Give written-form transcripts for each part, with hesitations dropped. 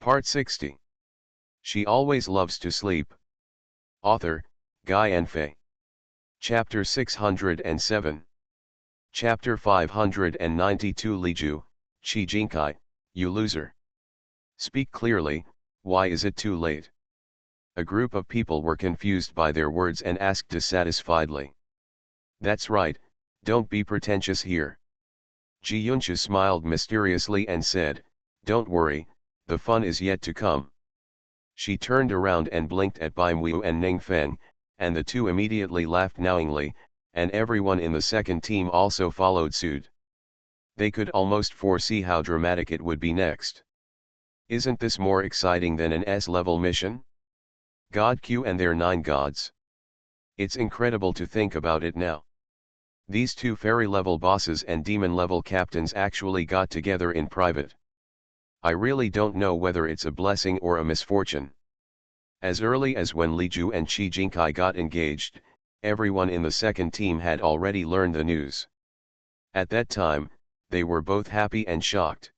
Part 60. She always loves to sleep. Author, Guy and Fei. Chapter 607. Chapter 592. Liju, Qi Jinkai, you loser. Speak clearly, why is it too late? A group of people were confused by their words and asked dissatisfiedly. That's right, don't be pretentious here. Ji Yunchi smiled mysteriously and said, don't worry, the fun is yet to come. She turned around and blinked at Bai Muyu and Ning Feng, and the two immediately laughed knowingly, and everyone in the second team also followed suit. They could almost foresee how dramatic it would be next. Isn't this more exciting than an S-level mission? God Q and their 9 gods. It's incredible to think about it now. These two fairy-level bosses and demon-level captains actually got together in private. I really don't know whether it's a blessing or a misfortune. As early as when Liju and Qi Jinkai got engaged, everyone in the second team had already learned the news. At that time, they were both happy and shocked.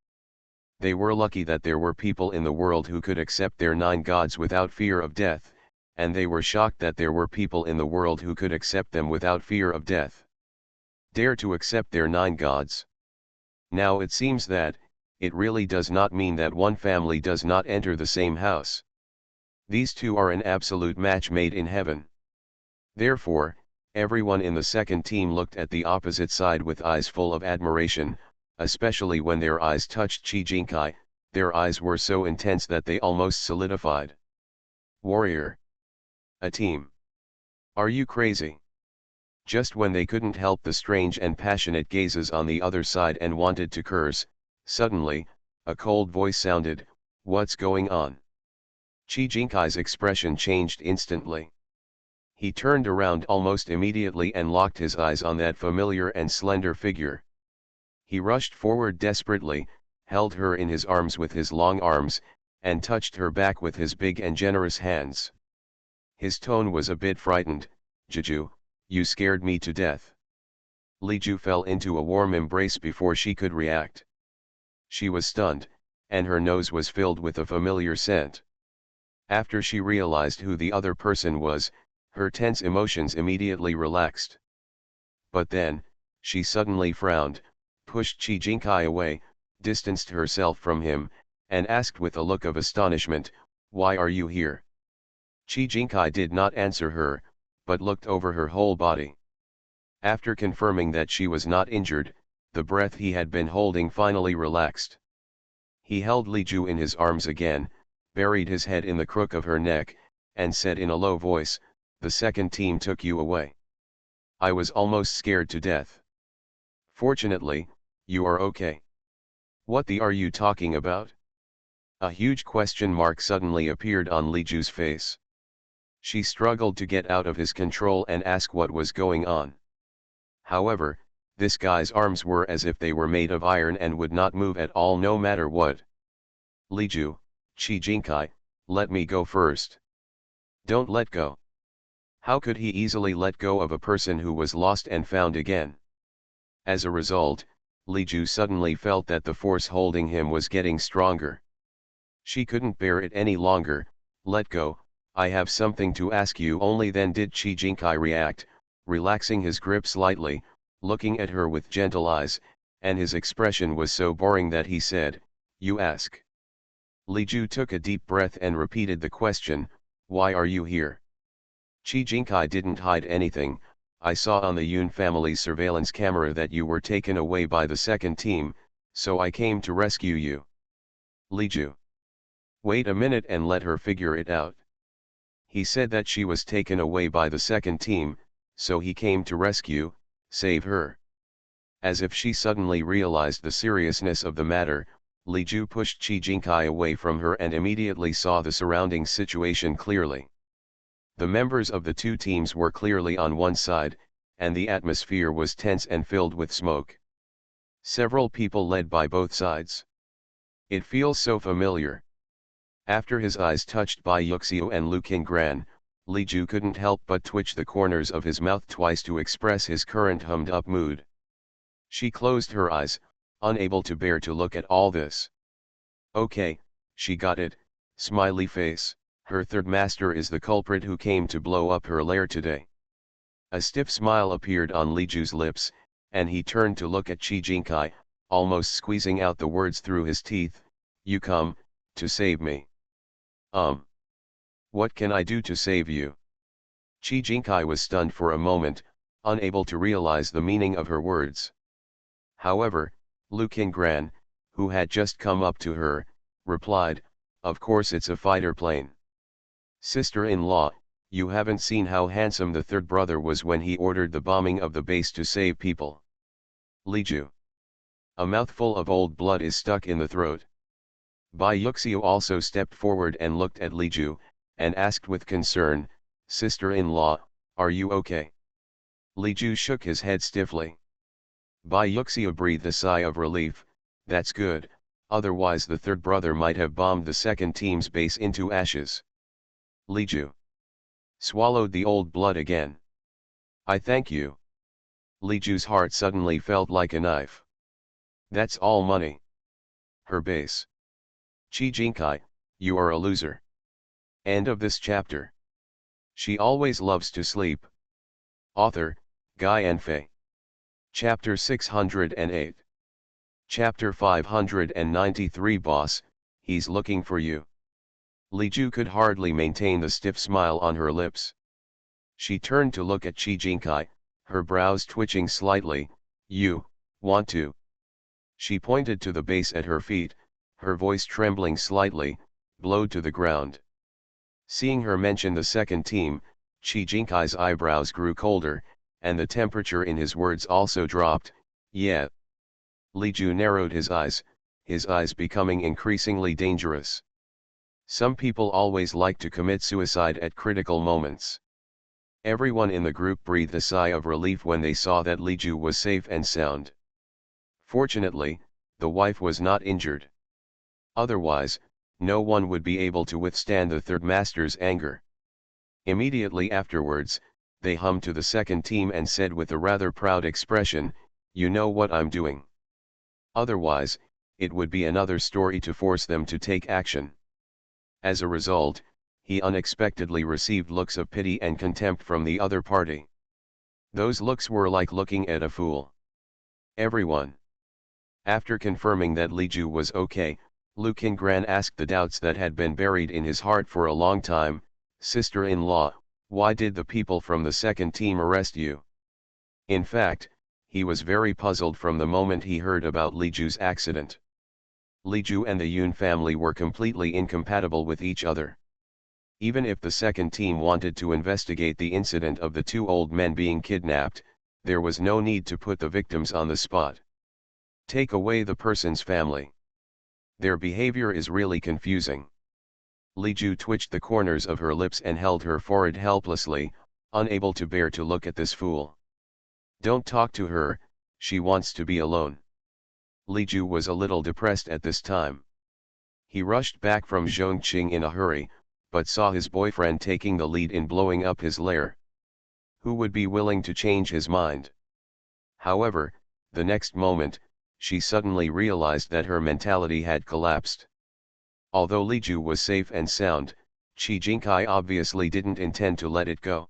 They were lucky that there were people in the world who could accept their 9 gods without fear of death, and they were shocked that there were people in the world who could accept them without fear of death. Dare to accept their 9 gods. Now it seems that, it really does not mean that one family does not enter the same house. These two are an absolute match made in heaven. Therefore, everyone in the second team looked at the opposite side with eyes full of admiration, especially when their eyes touched Qi Jinkai. Their eyes were so intense that they almost solidified. Warrior. A team. Are you crazy? Just when they couldn't help the strange and passionate gazes on the other side and wanted to curse, suddenly, a cold voice sounded, "What's going on?" Qi Jinkai's expression changed instantly. He turned around almost immediately and locked his eyes on that familiar and slender figure. He rushed forward desperately, held her in his arms with his long arms, and touched her back with his big and generous hands. His tone was a bit frightened. "Juju, you scared me to death." Liju fell into a warm embrace before she could react. She was stunned, and her nose was filled with a familiar scent. After she realized who the other person was, her tense emotions immediately relaxed. But then, she suddenly frowned, pushed Qi Jinkai away, distanced herself from him, and asked with a look of astonishment, "Why are you here?" Qi Jinkai did not answer her, but looked over her whole body. After confirming that she was not injured, the breath he had been holding finally relaxed. He held Liju in his arms again, buried his head in the crook of her neck, and said in a low voice, "The second team took you away. I was almost scared to death. Fortunately, you are okay." "What the are you talking about?" A huge question mark suddenly appeared on Liju's face. She struggled to get out of his control and ask what was going on. However, this guy's arms were as if they were made of iron and would not move at all no matter what. "Liju, Qi Jinkai, let me go first." "Don't let go." How could he easily let go of a person who was lost and found again? As a result, Liju suddenly felt that the force holding him was getting stronger. She couldn't bear it any longer. "Let go, I have something to ask you." Only then did Qi Jinkai react, relaxing his grip slightly, looking at her with gentle eyes, and his expression was so boring that he said, "You ask." Liju took a deep breath and repeated the question, "Why are you here?" Qi Jinkai didn't hide anything. "I saw on the Yun family's surveillance camera that you were taken away by the second team, so I came to rescue you." Liju. Wait a minute and let her figure it out. He said that she was taken away by the second team, so he came to rescue, save her. As if she suddenly realized the seriousness of the matter, Liju pushed Qi Jinkai away from her and immediately saw the surrounding situation clearly. The members of the two teams were clearly on one side, and the atmosphere was tense and filled with smoke. Several people led by both sides. It feels so familiar. After his eyes touched by Yuxiu and Lu Qinggran, Liju couldn't help but twitch the corners of his mouth twice to express his current hummed-up mood. She closed her eyes, unable to bear to look at all this. "Okay, She got it, smiley face, her third master is the culprit who came to blow up her lair today. A stiff smile appeared on Li Ju's lips, and he turned to look at Qi Jinkai, almost squeezing out the words through his teeth, "You come, to save me." What can I do to save you? Qi Jinkai was stunned for a moment, unable to realize the meaning of her words. However, Lu Qingran, who had just come up to her, replied, "Of course it's a fighter plane. Sister-in-law, you haven't seen how handsome the third brother was when he ordered the bombing of the base to save people." Li Ju. A mouthful of old blood is stuck in the throat. Bai Yuxiu also stepped forward and looked at Li Ju, and asked with concern, "Sister-in-law, are you okay?" Li Ju shook his head stiffly. Bai Yuxiu breathed a sigh of relief, "That's good, otherwise the third brother might have bombed the second team's base into ashes." Li Ju swallowed the old blood again. "I thank you." Li Ju's heart suddenly felt like a knife. "That's all money. Her base. Qi Jinkai, you are a loser." End of this chapter. She always loves to sleep. Author, Guy Enfe. Chapter 608. Chapter 593. Boss, he's looking for you. Li Ju could hardly maintain the stiff smile on her lips. She turned to look at Qi Jinkai, her brows twitching slightly. "You want to?" She pointed to the base at her feet, her voice trembling slightly, "Blow to the ground." Seeing her mention the second team, Qi Jinkai's eyebrows grew colder, and the temperature in his words also dropped. "Yeah." Li Ju narrowed his eyes becoming increasingly dangerous. Some people always like to commit suicide at critical moments. Everyone in the group breathed a sigh of relief when they saw that Li Ju was safe and sound. Fortunately, the wife was not injured. Otherwise, no one would be able to withstand the third master's anger. Immediately afterwards, they hummed to the second team and said with a rather proud expression, "You know what I'm doing." Otherwise, it would be another story to force them to take action. As a result, he unexpectedly received looks of pity and contempt from the other party. Those looks were like looking at a fool. Everyone. After confirming that Li Ju was okay, Lu Qingran asked the doubts that had been buried in his heart for a long time, "Sister-in-law, why did the people from the second team arrest you?" In fact, he was very puzzled from the moment he heard about Li Ju's accident. Li Ju and the Yun family were completely incompatible with each other. Even if the second team wanted to investigate the incident of the two old men being kidnapped, there was no need to put the victims on the spot. Take away the person's family. Their behavior is really confusing. Li Ju twitched the corners of her lips and held her forehead helplessly, unable to bear to look at this fool. "Don't talk to her, she wants to be alone." Li Ju was a little depressed at this time. He rushed back from Zhongqing in a hurry, but saw his boyfriend taking the lead in blowing up his lair. Who would be willing to change his mind? However, the next moment, she suddenly realized that her mentality had collapsed. Although Li Ju was safe and sound, Qi Jinkai obviously didn't intend to let it go.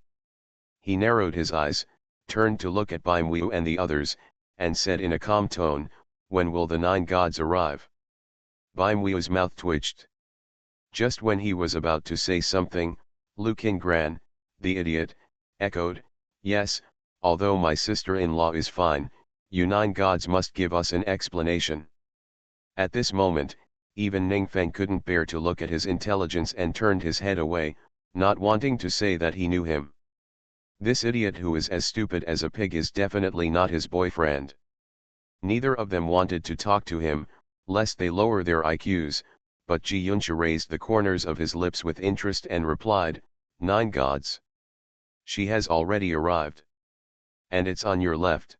He narrowed his eyes, turned to look at Bai Muyu and the others, and said in a calm tone, "When will the 9 gods arrive?" Bai Muyu's mouth twitched. Just when he was about to say something, Lu Qingran, the idiot, echoed, "Yes, although my sister-in-law is fine, you 9 gods must give us an explanation." At this moment, even Ningfeng couldn't bear to look at his intelligence and turned his head away, not wanting to say that he knew him. This idiot who is as stupid as a pig is definitely not his boyfriend. Neither of them wanted to talk to him, lest they lower their IQs, but Ji Yunsha raised the corners of his lips with interest and replied, "9 gods. She has already arrived. And it's on your left."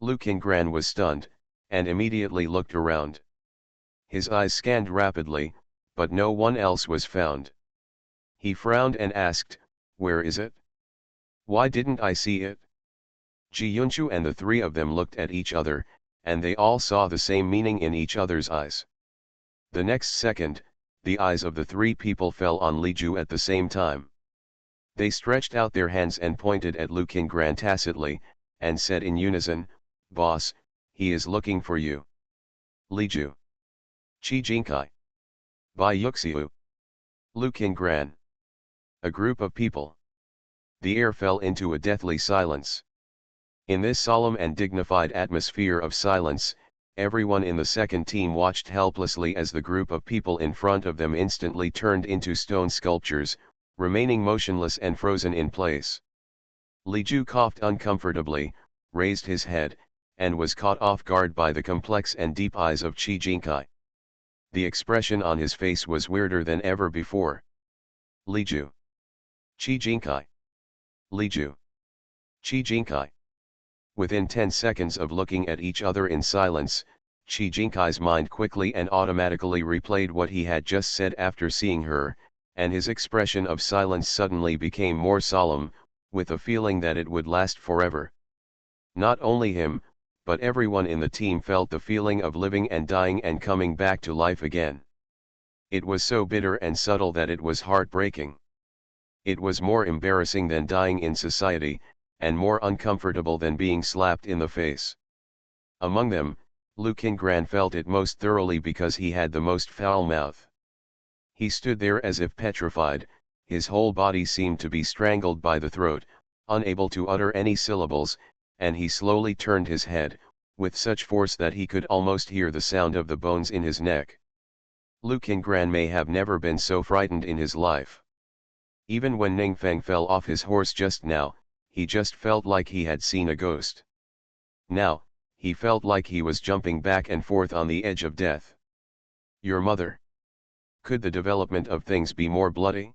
Lu Qingran was stunned, and immediately looked around. His eyes scanned rapidly, but no one else was found. He frowned and asked, "Where is it? Why didn't I see it?" Ji Yunshu and the three of them looked at each other, and they all saw the same meaning in each other's eyes. The next second, The eyes of the three people fell on Li Ju at the same time. They stretched out their hands and pointed at Lu Qinggran tacitly, and said in unison, "Boss, he is looking for you." Li Ju. Qi Jinkai. Bai Yuxiu. Lu Qinggran. A group of people. The air fell into a deathly silence. In this solemn and dignified atmosphere of silence, everyone in the second team watched helplessly as the group of people in front of them instantly turned into stone sculptures, remaining motionless and frozen in place. Li Ju coughed uncomfortably, raised his head, and was caught off guard by the complex and deep eyes of Qi Jinkai. The expression on his face was weirder than ever before. Li Ju. Qi Jinkai. Li Ju. Qi Jinkai. Within 10 seconds of looking at each other in silence, Qi Jinkai's mind quickly and automatically replayed what he had just said after seeing her, and his expression of silence suddenly became more solemn, with a feeling that it would last forever. Not only him, but everyone in the team felt the feeling of living and dying and coming back to life again. It was so bitter and subtle that it was heartbreaking. It was more embarrassing than dying in society, and more uncomfortable than being slapped in the face. Among them, Lu Qinggran felt it most thoroughly because he had the most foul mouth. He stood there as if petrified, his whole body seemed to be strangled by the throat, unable to utter any syllables, and he slowly turned his head, with such force that he could almost hear the sound of the bones in his neck. Lu Qinggran may have never been so frightened in his life. Even when Ningfeng fell off his horse just now, he just felt like he had seen a ghost. Now, he felt like he was jumping back and forth on the edge of death. Your mother? Could the development of things be more bloody?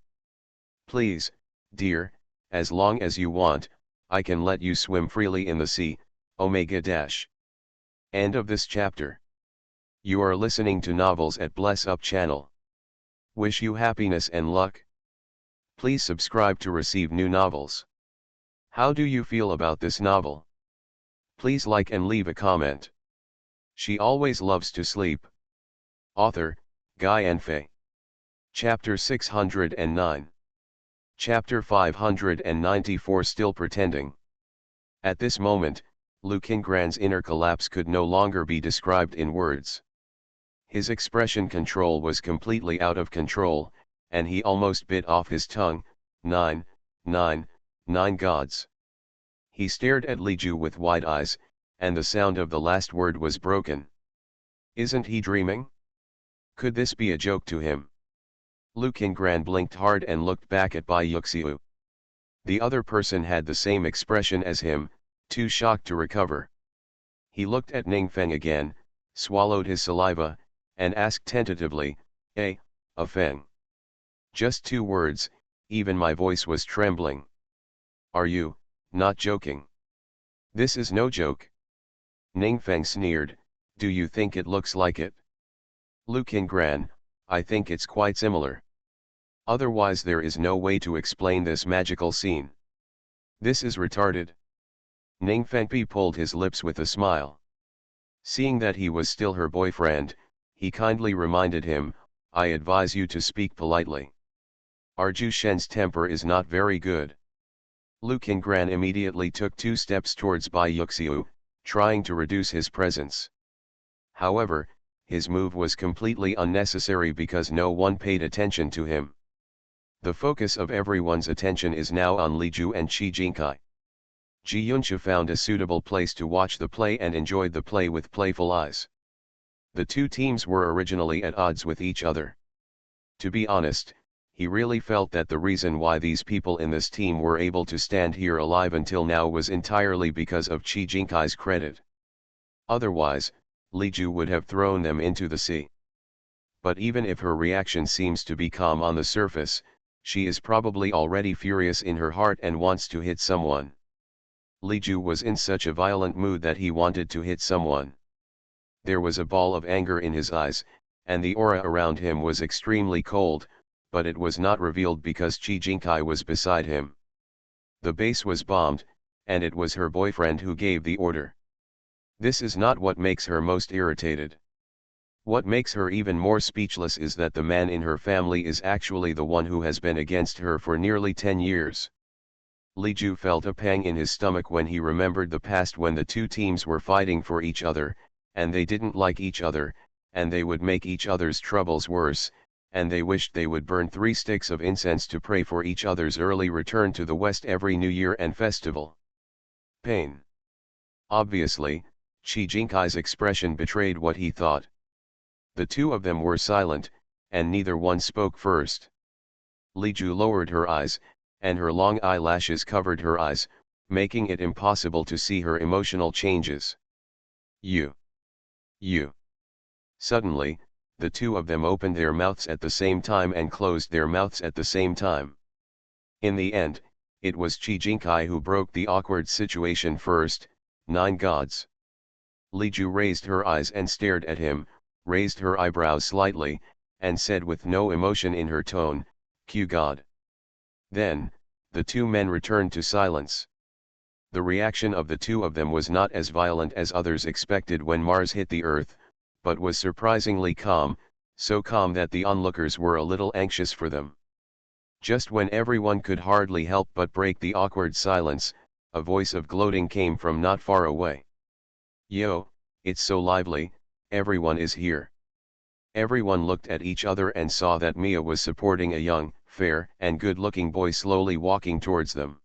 Please, dear, as long as you want, I can let you swim freely in the sea, Omega Dash. End of this chapter. You are listening to Novels at Bless Up channel. Wish you happiness and luck. Please subscribe to receive new novels. How do you feel about this novel? Please like and leave a comment. She always loves to sleep. Author, Guy and Fei. Chapter 609. Chapter 594 Still Pretending. At this moment, Lu Qinggran's inner collapse could no longer be described in words. His expression control was completely out of control, and he almost bit off his tongue. 9 gods. He stared at Li Ju with wide eyes, and the sound of the last word was broken. Isn't he dreaming? Could this be a joke to him? Lu Qinggran blinked hard and looked back at Bai Yuxiu. The other person had the same expression as him, too shocked to recover. He looked at Ningfeng again, swallowed his saliva, and asked tentatively, a Feng. Just 2 words, even my voice was trembling. Are you not joking? This is no joke. Ningfeng sneered, do you think it looks like it? Lu Qinggran, I think it's quite similar. Otherwise there is no way to explain this magical scene. This is retarded. Ningfeng pulled his lips with a smile. Seeing that he was still her boyfriend, he kindly reminded him, I advise you to speak politely. Arju Shen's temper is not very good. Lu Qinggran immediately took 2 steps towards Bai Yuxiu, trying to reduce his presence. However, his move was completely unnecessary because no one paid attention to him. The focus of everyone's attention is now on Li Ju and Qi Jinkai. Ji Yunxia found a suitable place to watch the play and enjoyed the play with playful eyes. The 2 teams were originally at odds with each other. To be honest, he really felt that the reason why these people in this team were able to stand here alive until now was entirely because of Qi Jinkai's credit. Otherwise, Li Ju would have thrown them into the sea. But even if her reaction seems to be calm on the surface, she is probably already furious in her heart and wants to hit someone. Li Ju was in such a violent mood that he wanted to hit someone. There was a ball of anger in his eyes, and the aura around him was extremely cold, but it was not revealed because Qi Jinkai was beside him. The base was bombed, and it was her boyfriend who gave the order. This is not what makes her most irritated. What makes her even more speechless is that the man in her family is actually the one who has been against her for nearly 10 years. Li Ju felt a pang in his stomach when he remembered the past when the two teams were fighting for each other, and they didn't like each other, and they would make each other's troubles worse, and they wished they would burn 3 sticks of incense to pray for each other's early return to the West every New Year and festival. Pain. Obviously, Chi Jinkai's expression betrayed what he thought. The two of them were silent, and neither one spoke first. Li Ju lowered her eyes, and her long eyelashes covered her eyes, making it impossible to see her emotional changes. You. Suddenly, the two of them opened their mouths at the same time and closed their mouths at the same time. In the end, it was Chi Jinkai who broke the awkward situation first. 9 gods. Li Ju raised her eyes and stared at him, raised her eyebrows slightly, and said with no emotion in her tone, "Q God." Then, the two men returned to silence. The reaction of the two of them was not as violent as others expected when Mars hit the Earth, but was surprisingly calm, so calm that the onlookers were a little anxious for them. Just when everyone could hardly help but break the awkward silence, a voice of gloating came from not far away. "Yo, it's so lively, everyone is here." Everyone looked at each other and saw that Mia was supporting a young, fair, and good-looking boy slowly walking towards them.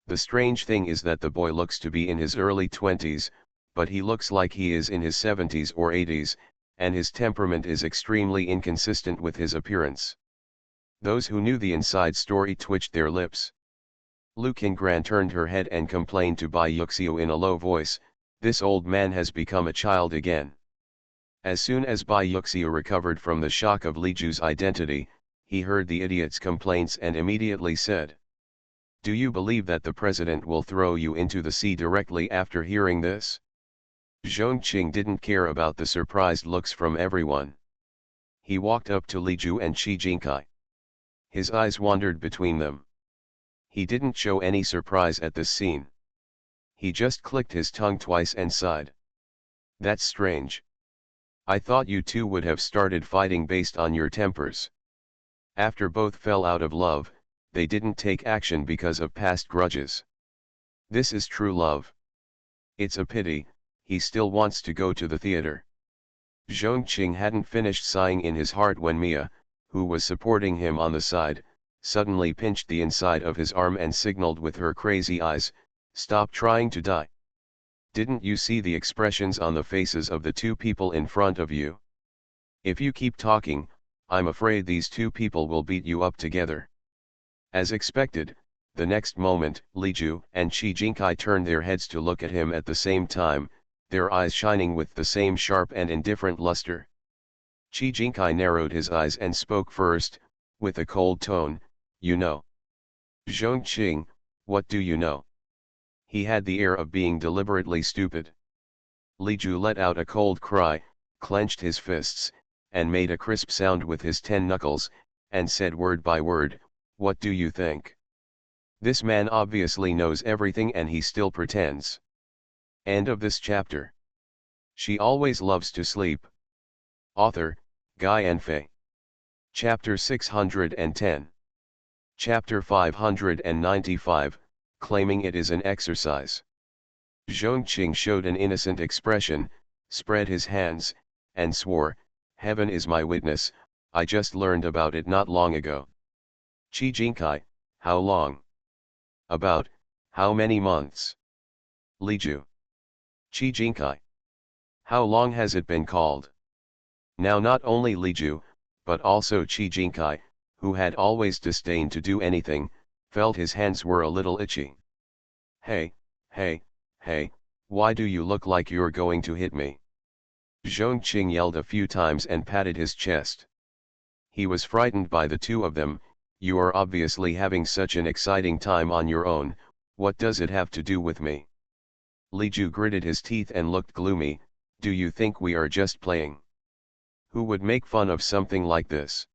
The strange thing is that the boy looks to be in his early 20s, but he looks like he is in his 70s or 80s, and his temperament is extremely inconsistent with his appearance. Those who knew the inside story twitched their lips. Lu Qinggran turned her head and complained to Bai Yuxiu in a low voice, "This old man has become a child again." As soon as Bai Yuxiu recovered from the shock of Li Ju's identity, he heard the idiot's complaints and immediately said, "Do you believe that the president will throw you into the sea directly after hearing this?" Zhongqing didn't care about the surprised looks from everyone. He walked up to Li Ju and Chi Jinkai. His eyes wandered between them. He didn't show any surprise at this scene. He just clicked his tongue twice and sighed. "That's strange. I thought you two would have started fighting based on your tempers. After both fell out of love, they didn't take action because of past grudges. This is true love. It's a pity, he still wants to go to the theater." Zhongqing hadn't finished sighing in his heart when Mia, who was supporting him on the side, suddenly pinched the inside of his arm and signaled with her crazy eyes, "Stop trying to die. Didn't you see the expressions on the faces of the two people in front of you? If you keep talking, I'm afraid these two people will beat you up together." As expected, the next moment, Li Ju and Chi Jinkai turned their heads to look at him at the same time, their eyes shining with the same sharp and indifferent luster. Chi Jinkai narrowed his eyes and spoke first, with a cold tone, "You know." "Zhongqing, what do you know?" He had the air of being deliberately stupid. Li Ju let out a cold cry, clenched his fists, and made a crisp sound with his 10 knuckles, and said word by word, "What do you think? This man obviously knows everything and he still pretends." End of this chapter. She always loves to sleep. Author, Guy and Fei. Chapter 610. Chapter 595, claiming it is an exercise. Zhongqing showed an innocent expression, spread his hands, and swore, "Heaven is my witness, I just learned about it not long ago." Chi Jinkai, "How long?" "About, how many months?" Li Ju. Chi Jinkai. "How long has it been called?" Now not only Li Ju, but also Chi Jinkai, who had always disdained to do anything, felt his hands were a little itchy. Hey, why do you look like you're going to hit me?" Zhongqing yelled a few times and patted his chest. He was frightened by the two of them. "You are obviously having such an exciting time on your own, what does it have to do with me?" Li Ju gritted his teeth and looked gloomy. "Do you think we are just playing? Who would make fun of something like this?"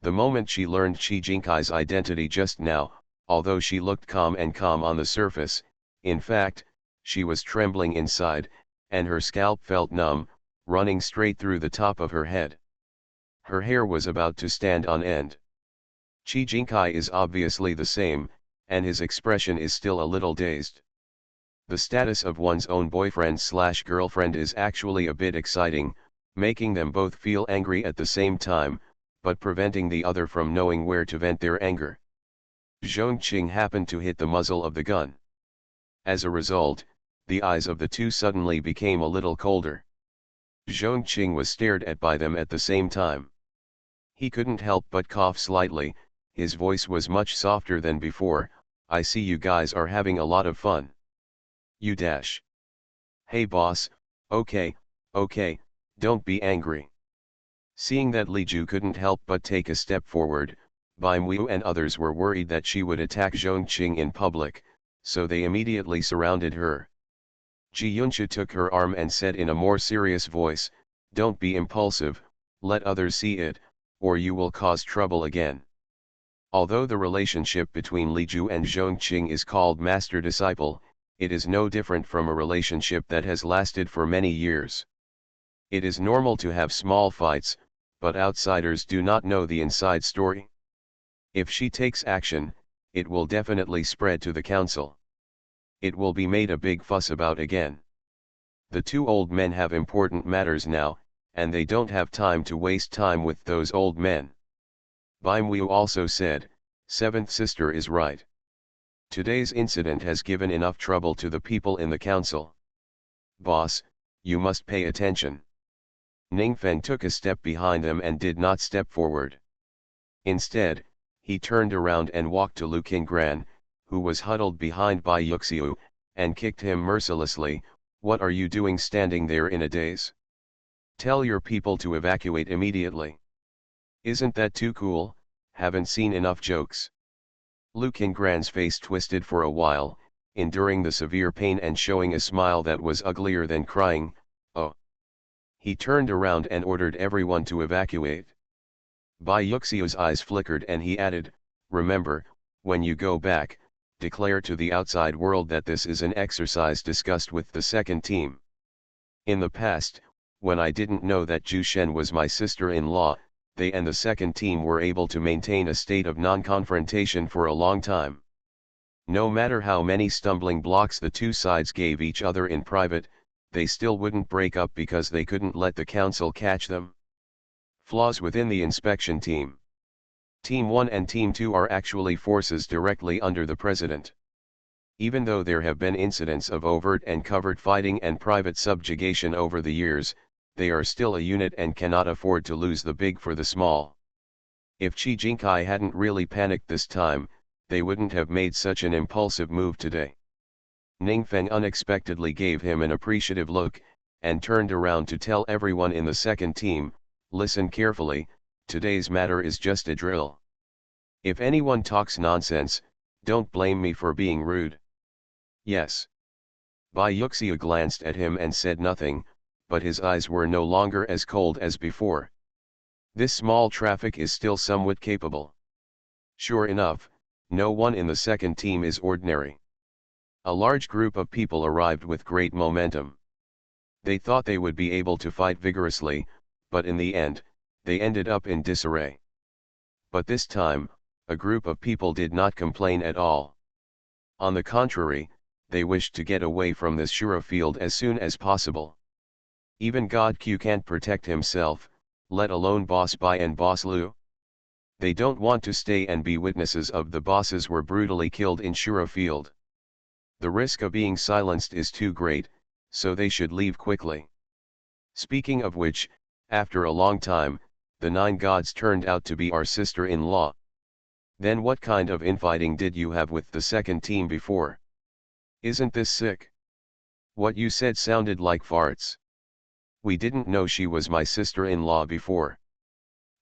The moment she learned Chi Jinkai's identity just now, although she looked calm on the surface, in fact, she was trembling inside, and her scalp felt numb, running straight through the top of her head. Her hair was about to stand on end. Chi Jinkai is obviously the same, and his expression is still a little dazed. The status of one's own boyfriend/girlfriend is actually a bit exciting, making them both feel angry at the same time, but preventing the other from knowing where to vent their anger. Zhongqing happened to hit the muzzle of the gun. As a result, the eyes of the two suddenly became a little colder. Zhongqing was stared at by them at the same time. He couldn't help but cough slightly. His voice was much softer than before. "I see you guys are having a lot of fun. You dash. Hey boss, okay, don't be angry." Seeing that Li Ju couldn't help but take a step forward, Bai Mu and others were worried that she would attack Zhongqing in public, so they immediately surrounded her. Ji Yunsha took her arm and said in a more serious voice, "Don't be impulsive, let others see it, or you will cause trouble again." Although the relationship between Li Ju and Zhongqing is called master-disciple, it is no different from a relationship that has lasted for many years. It is normal to have small fights, but outsiders do not know the inside story. If she takes action, it will definitely spread to the council. It will be made a big fuss about again. The two old men have important matters now, and they don't have time to waste time with those old men. Bai Mu also said, "Seventh sister is right. Today's incident has given enough trouble to the people in the council. Boss, you must pay attention." Ningfeng took a step behind them and did not step forward. Instead, he turned around and walked to Lu Qinggran, who was huddled behind Bai Yuxiu, and kicked him mercilessly. "What are you doing standing there in a daze? Tell your people to evacuate immediately. Isn't that too cool? Haven't seen enough jokes." Lu Qinggran's face twisted for a while, enduring the severe pain and showing a smile that was uglier than crying. "Oh." He turned around and ordered everyone to evacuate. Bai Yuxiu's eyes flickered and he added, "Remember, when you go back, declare to the outside world that this is an exercise discussed with the second team. In the past, when I didn't know that Zhu Shen was my sister-in-law, they and the second team were able to maintain a state of non-confrontation for a long time. No matter how many stumbling blocks the two sides gave each other in private, they still wouldn't break up because they couldn't let the council catch them." Flaws within the inspection team. Team 1 and Team 2 are actually forces directly under the president. Even though there have been incidents of overt and covert fighting and private subjugation over the years, they are still a unit and cannot afford to lose the big for the small. If Chi Jinkai hadn't really panicked this time, they wouldn't have made such an impulsive move today. Ningfeng unexpectedly gave him an appreciative look, and turned around to tell everyone in the second team, "Listen carefully, today's matter is just a drill. If anyone talks nonsense, don't blame me for being rude." "Yes." Bai Yuxiu glanced at him and said nothing, but his eyes were no longer as cold as before. This small traffic is still somewhat capable. Sure enough, no one in the second team is ordinary. A large group of people arrived with great momentum. They thought they would be able to fight vigorously, but in the end, they ended up in disarray. But this time, a group of people did not complain at all. On the contrary, they wished to get away from this Shura field as soon as possible. Even God Q can't protect himself, let alone Boss Bai and Boss Lu. They don't want to stay and be witnesses of the bosses were brutally killed in Shura field. The risk of being silenced is too great, so they should leave quickly. Speaking of which, after a long time, the 9 gods turned out to be our sister-in-law. Then what kind of infighting did you have with the second team before? Isn't this sick? What you said sounded like farts. We didn't know she was my sister-in-law before.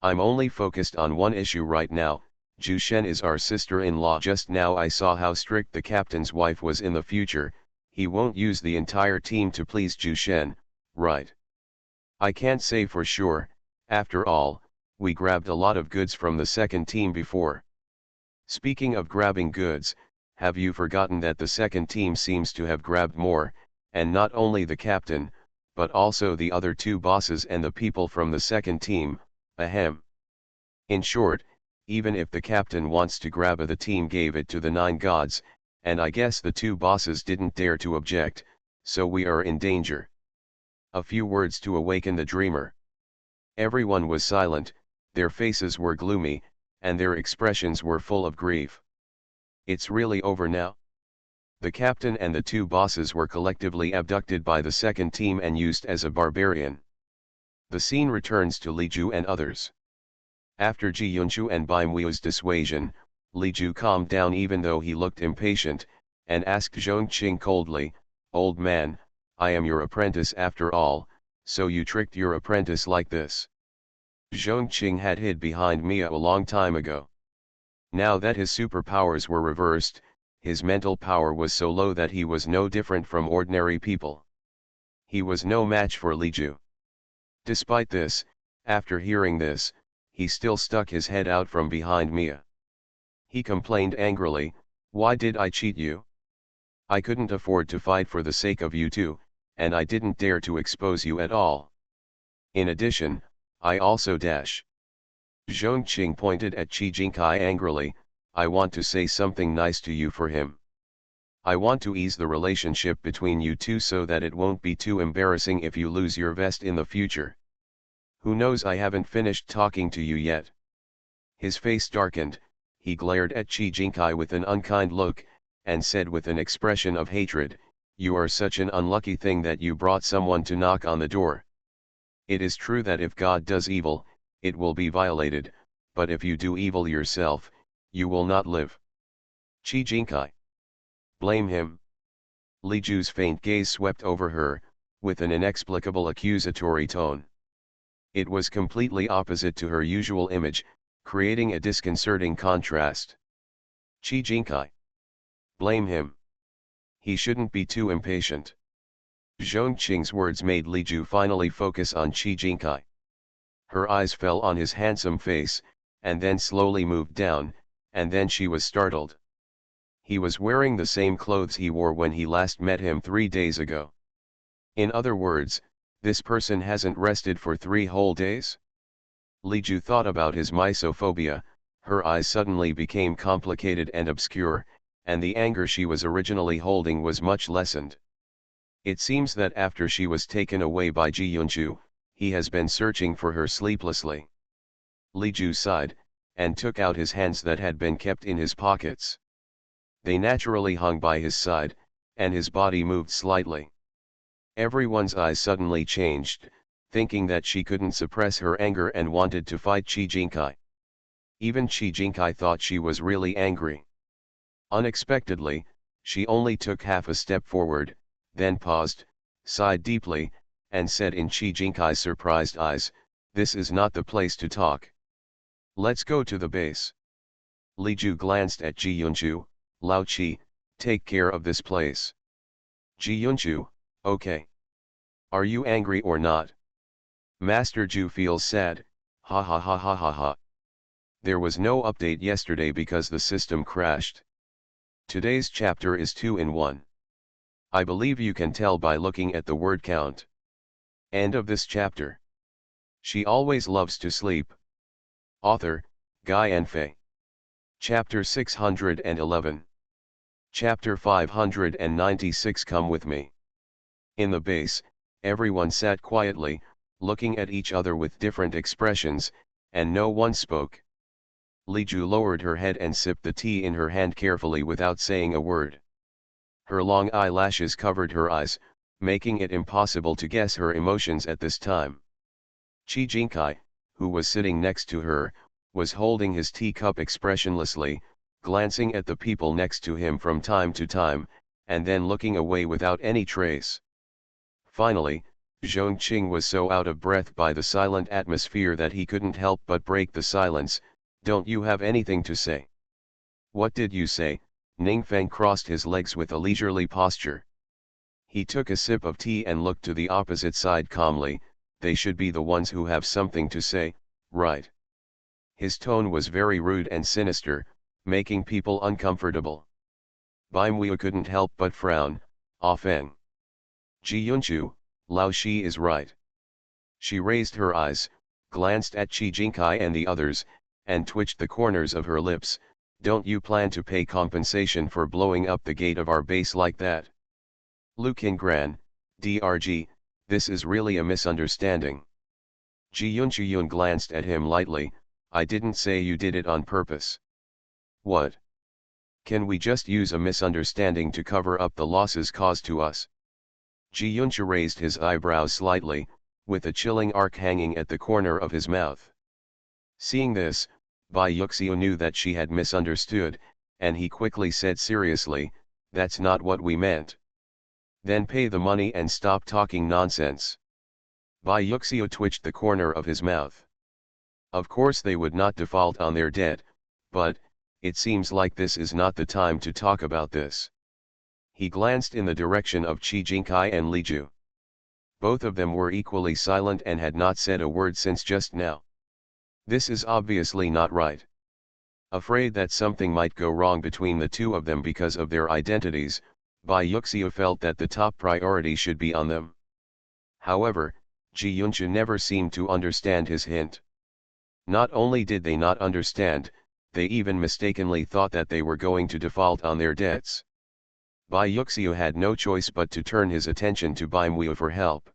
I'm only focused on one issue right now. Zhu Shen is our sister-in-law. Just now I saw how strict the captain's wife was in the future. He won't use the entire team to please Zhu Shen, right? I can't say for sure. After all, we grabbed a lot of goods from the second team before. Speaking of grabbing goods, have you forgotten that the second team seems to have grabbed more, and not only the captain, but also the other two bosses and the people from the second team, ahem. In short, even if the captain wants to grab the team gave it to the 9 gods, and I guess the two bosses didn't dare to object, so we are in danger. A few words to awaken the dreamer. Everyone was silent, their faces were gloomy, and their expressions were full of grief. It's really over now? The captain and the two bosses were collectively abducted by the second team and used as a barbarian. The scene returns to Li Ju and others. After Ji Yunshu and Bai Mui's dissuasion, Li Ju calmed down even though he looked impatient, and asked Zhong Qing coldly, "Old man, I am your apprentice after all, so you tricked your apprentice like this?" Zhong Qing had hid behind Mia a long time ago. Now that his superpowers were reversed, his mental power was so low that he was no different from ordinary people. He was no match for Li Ju. Despite this, after hearing this, he still stuck his head out from behind Mia. He complained angrily, "Why did I cheat you? I couldn't afford to fight for the sake of you two, and I didn't dare to expose you at all. In addition, I also dash." Zhong Qing pointed at Qi Jinkai angrily, "I want to say something nice to you for him. I want to ease the relationship between you two so that it won't be too embarrassing if you lose your vest in the future. Who knows, I haven't finished talking to you yet." His face darkened, he glared at Qi Jinkai with an unkind look, and said with an expression of hatred, "You are such an unlucky thing that you brought someone to knock on the door. It is true that if God does evil, it will be violated, but if you do evil yourself, you will not live." Qi Jinkai. Blame him. Li Ju's faint gaze swept over her, with an inexplicable accusatory tone. It was completely opposite to her usual image, creating a disconcerting contrast. Qi Jinkai. Blame him. He shouldn't be too impatient. Zhong Qing's words made Li Ju finally focus on Qi Jinkai. Her eyes fell on his handsome face, and then slowly moved down, and then she was startled. He was wearing the same clothes he wore when he last met him 3 days ago. In other words, this person hasn't rested for 3 whole days? Li Ju thought about his misophobia, her eyes suddenly became complicated and obscure, and the anger she was originally holding was much lessened. It seems that after she was taken away by Ji Yunshu, he has been searching for her sleeplessly. Li Ju sighed, and took out his hands that had been kept in his pockets. They naturally hung by his side, and his body moved slightly. Everyone's eyes suddenly changed, thinking that she couldn't suppress her anger and wanted to fight Qi Jinkai. Even Qi Jinkai thought she was really angry. Unexpectedly, she only took half a step forward, then paused, sighed deeply, and said in Qi Jinkai's surprised eyes, "This is not the place to talk. Let's go to the base." Li Ju glanced at Ji Yunshu, "Lao Qi, take care of this place." Ji Yunshu, "Okay. Are you angry or not?" "Master Ju feels sad, ha ha ha ha ha ha. There was no update yesterday because the system crashed. Today's chapter is 2 in 1. I believe you can tell by looking at the word count. End of this chapter. She always loves to sleep. Author, Guy and Fei. Chapter 611. Chapter 596. Come with me. In the base, everyone sat quietly, looking at each other with different expressions, and no one spoke. Li Ju lowered her head and sipped the tea in her hand carefully without saying a word. Her long eyelashes covered her eyes, making it impossible to guess her emotions at this time. Qi Jinkai, who was sitting next to her, was holding his teacup expressionlessly, glancing at the people next to him from time to time, and then looking away without any trace. Finally, Zhong Qing was so out of breath by the silent atmosphere that he couldn't help but break the silence. "Don't you have anything to say?" "What did you say?" Ningfeng crossed his legs with a leisurely posture. He took a sip of tea and looked to the opposite side calmly. "They should be the ones who have something to say, right?" His tone was very rude and sinister, making people uncomfortable. Bai Mui couldn't help but frown. "Ah Feng. Ji Yunshu, Lao Shi is right. She raised her eyes, glanced at Qi Jinkai and the others, and twitched the corners of her lips. Don't you plan to pay compensation for blowing up the gate of our base like that? Lu Qingran, DRG, this is really a misunderstanding. Ji Yunchiyun glanced at him lightly. I didn't say you did it on purpose. What? Can we just use a misunderstanding to cover up the losses caused to us? Ji Yunchi raised his eyebrows slightly, with a chilling arc hanging at the corner of his mouth. Seeing this, Bai Yuxiu knew that she had misunderstood, and he quickly said seriously, that's not what we meant. Then pay the money and stop talking nonsense. Bai Yuxiu twitched the corner of his mouth. Of course they would not default on their debt, but, it seems like this is not the time to talk about this. He glanced in the direction of Qi Jinkai and Li Ju. Both of them were equally silent and had not said a word since just now. This is obviously not right. Afraid that something might go wrong between the two of them because of their identities, Bai Yuxiu felt that the top priority should be on them. However, Ji Yunchi never seemed to understand his hint. Not only did they not understand, they even mistakenly thought that they were going to default on their debts. Bai Yuxiu had no choice but to turn his attention to Bai Muyu for help.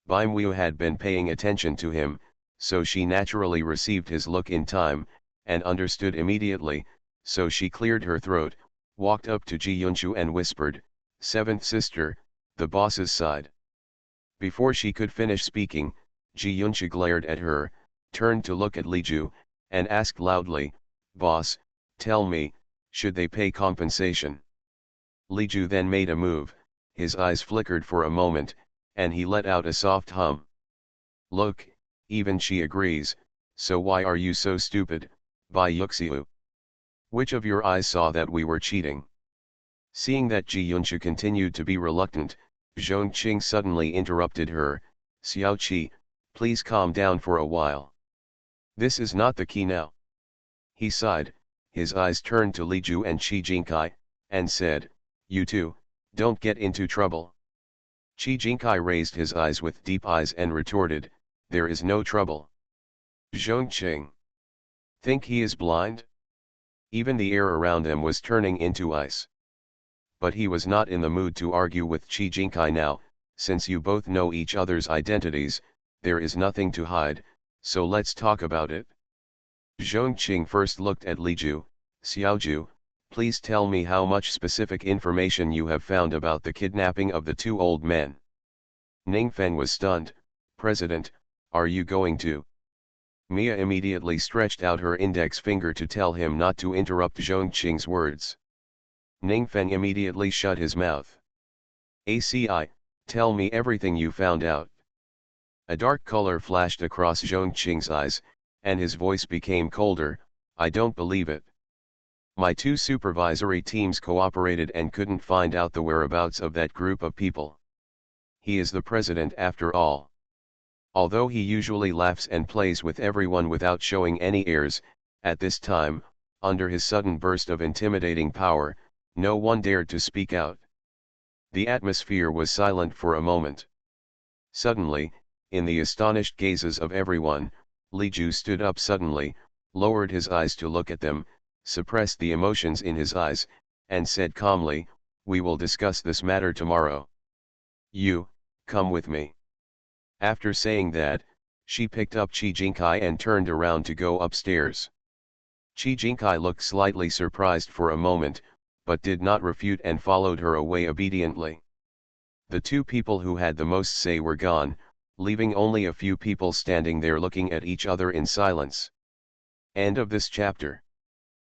Bai Muyu had been paying attention to him, so she naturally received his look in time, and understood immediately, so she cleared her throat, walked up to Ji Yunchu and whispered, "Seventh sister, the boss's side." Before she could finish speaking, Ji Yunchu glared at her, turned to look at Li Ju, and asked loudly, "Boss, tell me, should they pay compensation?" Li Ju then made a move, his eyes flickered for a moment, and he let out a soft hum. "Look, even she agrees, so why are you so stupid, Bai Yuxiu? Which of your eyes saw that we were cheating?" Seeing that Ji Yunchu continued to be reluctant, Zhong Qing suddenly interrupted her, "Xiao Qi, please calm down for a while. This is not the key now." He sighed, his eyes turned to Li Ju and Qi Jinkai, and said, "You two, don't get into trouble." Qi Jinkai raised his eyes with deep eyes and retorted, "There is no trouble." Zhong Qing. Think he is blind? Even the air around them was turning into ice. But he was not in the mood to argue with Qi Jinkai now. Since you both know each other's identities, there is nothing to hide, so let's talk about it. Zhong Qing first looked at Li Ju. "Xiaoju, please tell me how much specific information you have found about the kidnapping of the two old men." Ningfeng was stunned. "President, are you going to?" Mia immediately stretched out her index finger to tell him not to interrupt Zhong Qing's words. Ningfeng immediately shut his mouth. "ACI, tell me everything you found out." A dark color flashed across Zhong Qing's eyes, and his voice became colder. "I don't believe it. My two supervisory teams cooperated and couldn't find out the whereabouts of that group of people. He is the president after all." Although he usually laughs and plays with everyone without showing any airs, at this time, under his sudden burst of intimidating power, no one dared to speak out. The atmosphere was silent for a moment. Suddenly, in the astonished gazes of everyone, Li Ju stood up suddenly, lowered his eyes to look at them, suppressed the emotions in his eyes, and said calmly, "We will discuss this matter tomorrow. You, come with me." After saying that, she picked up Qi Jinkai and turned around to go upstairs. Qi Jinkai looked slightly surprised for a moment, but did not refute and followed her away obediently. The two people who had the most say were gone, leaving only a few people standing there looking at each other in silence. End of this chapter.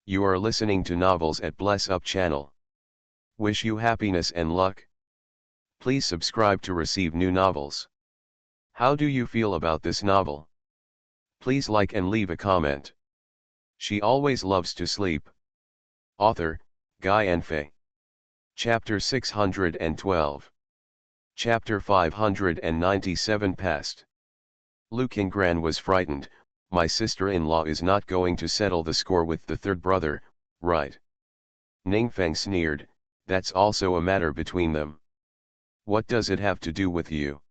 You are listening to Novels at Bless Up channel. Wish you happiness and luck. Please subscribe to receive new novels. How do you feel about this novel? Please like and leave a comment. She always loves to sleep. Author, Guy and Fei. Chapter 612. Chapter 597 Past. Lu Qingran was frightened. "My sister-in-law is not going to settle the score with the third brother, right?" Ningfeng sneered, "That's also a matter between them." What does it have to do with you?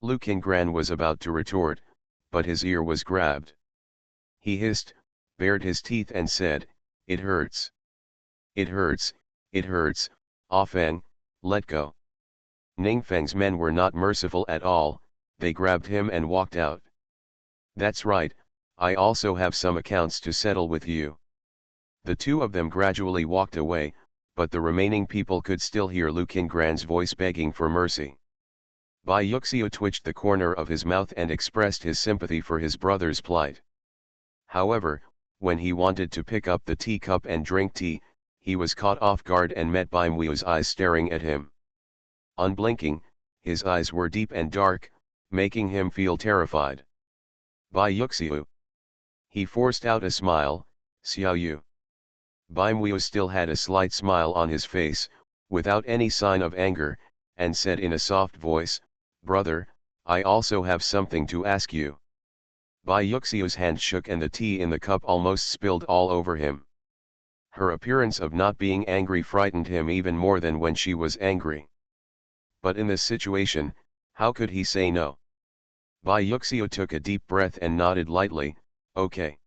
Lu Qingran was about to retort, but his ear was grabbed. He hissed, bared his teeth and said, "It hurts. It hurts, it hurts, Ah Feng, let go." Ningfeng's men were not merciful at all, they grabbed him and walked out. "That's right, I also have some accounts to settle with you." The two of them gradually walked away, but the remaining people could still hear Lu Qingran's voice begging for mercy. Bai Yuxiu twitched the corner of his mouth and expressed his sympathy for his brother's plight. However, when he wanted to pick up the teacup and drink tea, he was caught off guard and met Bai Mui's eyes staring at him. Unblinking, his eyes were deep and dark, making him feel terrified. "Bai Yuxiu." He forced out a smile, "Xiao Yu." Bai Muiu still had a slight smile on his face, without any sign of anger, and said in a soft voice, "Brother, I also have something to ask you." Bai Yuxiu's hand shook and the tea in the cup almost spilled all over him. Her appearance of not being angry frightened him even more than when she was angry. But in this situation, how could he say no? Bai Yuxiu took a deep breath and nodded lightly, "Okay."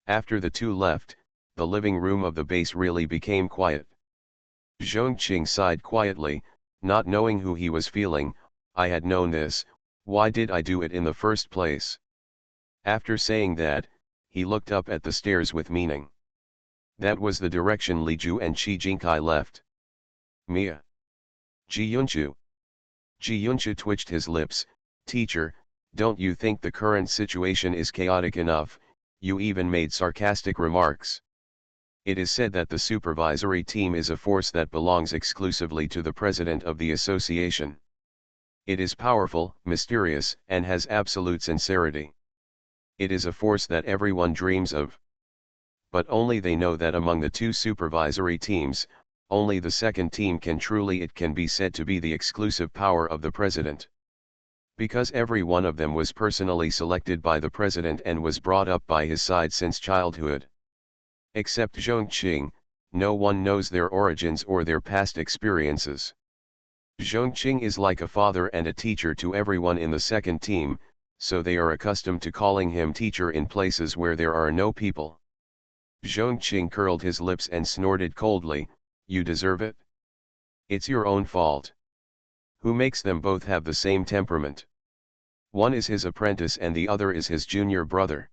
After the two left, the living room of the base really became quiet. Zhongqing sighed quietly, not knowing who he was feeling. "I had known this, why did I do it in the first place?" After saying that, he looked up at the stairs with meaning. That was the direction Li Ju and Qi Jingkai left. "Mia." Ji Yunchu. Ji Yunchu twitched his lips, "Teacher, don't you think the current situation is chaotic enough? You even made sarcastic remarks. It is said that the supervisory team is a force that belongs exclusively to the president of the association. It is powerful, mysterious, and has absolute sincerity. It is a force that everyone dreams of. But only they know that among the two supervisory teams, only the second team can be said to be the exclusive power of the president. Because every one of them was personally selected by the president and was brought up by his side since childhood. Except Zhongqing, no one knows their origins or their past experiences. Zhongqing is like a father and a teacher to everyone in the second team, so they are accustomed to calling him teacher in places where there are no people. Zhongqing curled his lips and snorted coldly, "You deserve it? It's your own fault. Who makes them both have the same temperament? One is his apprentice and the other is his junior brother.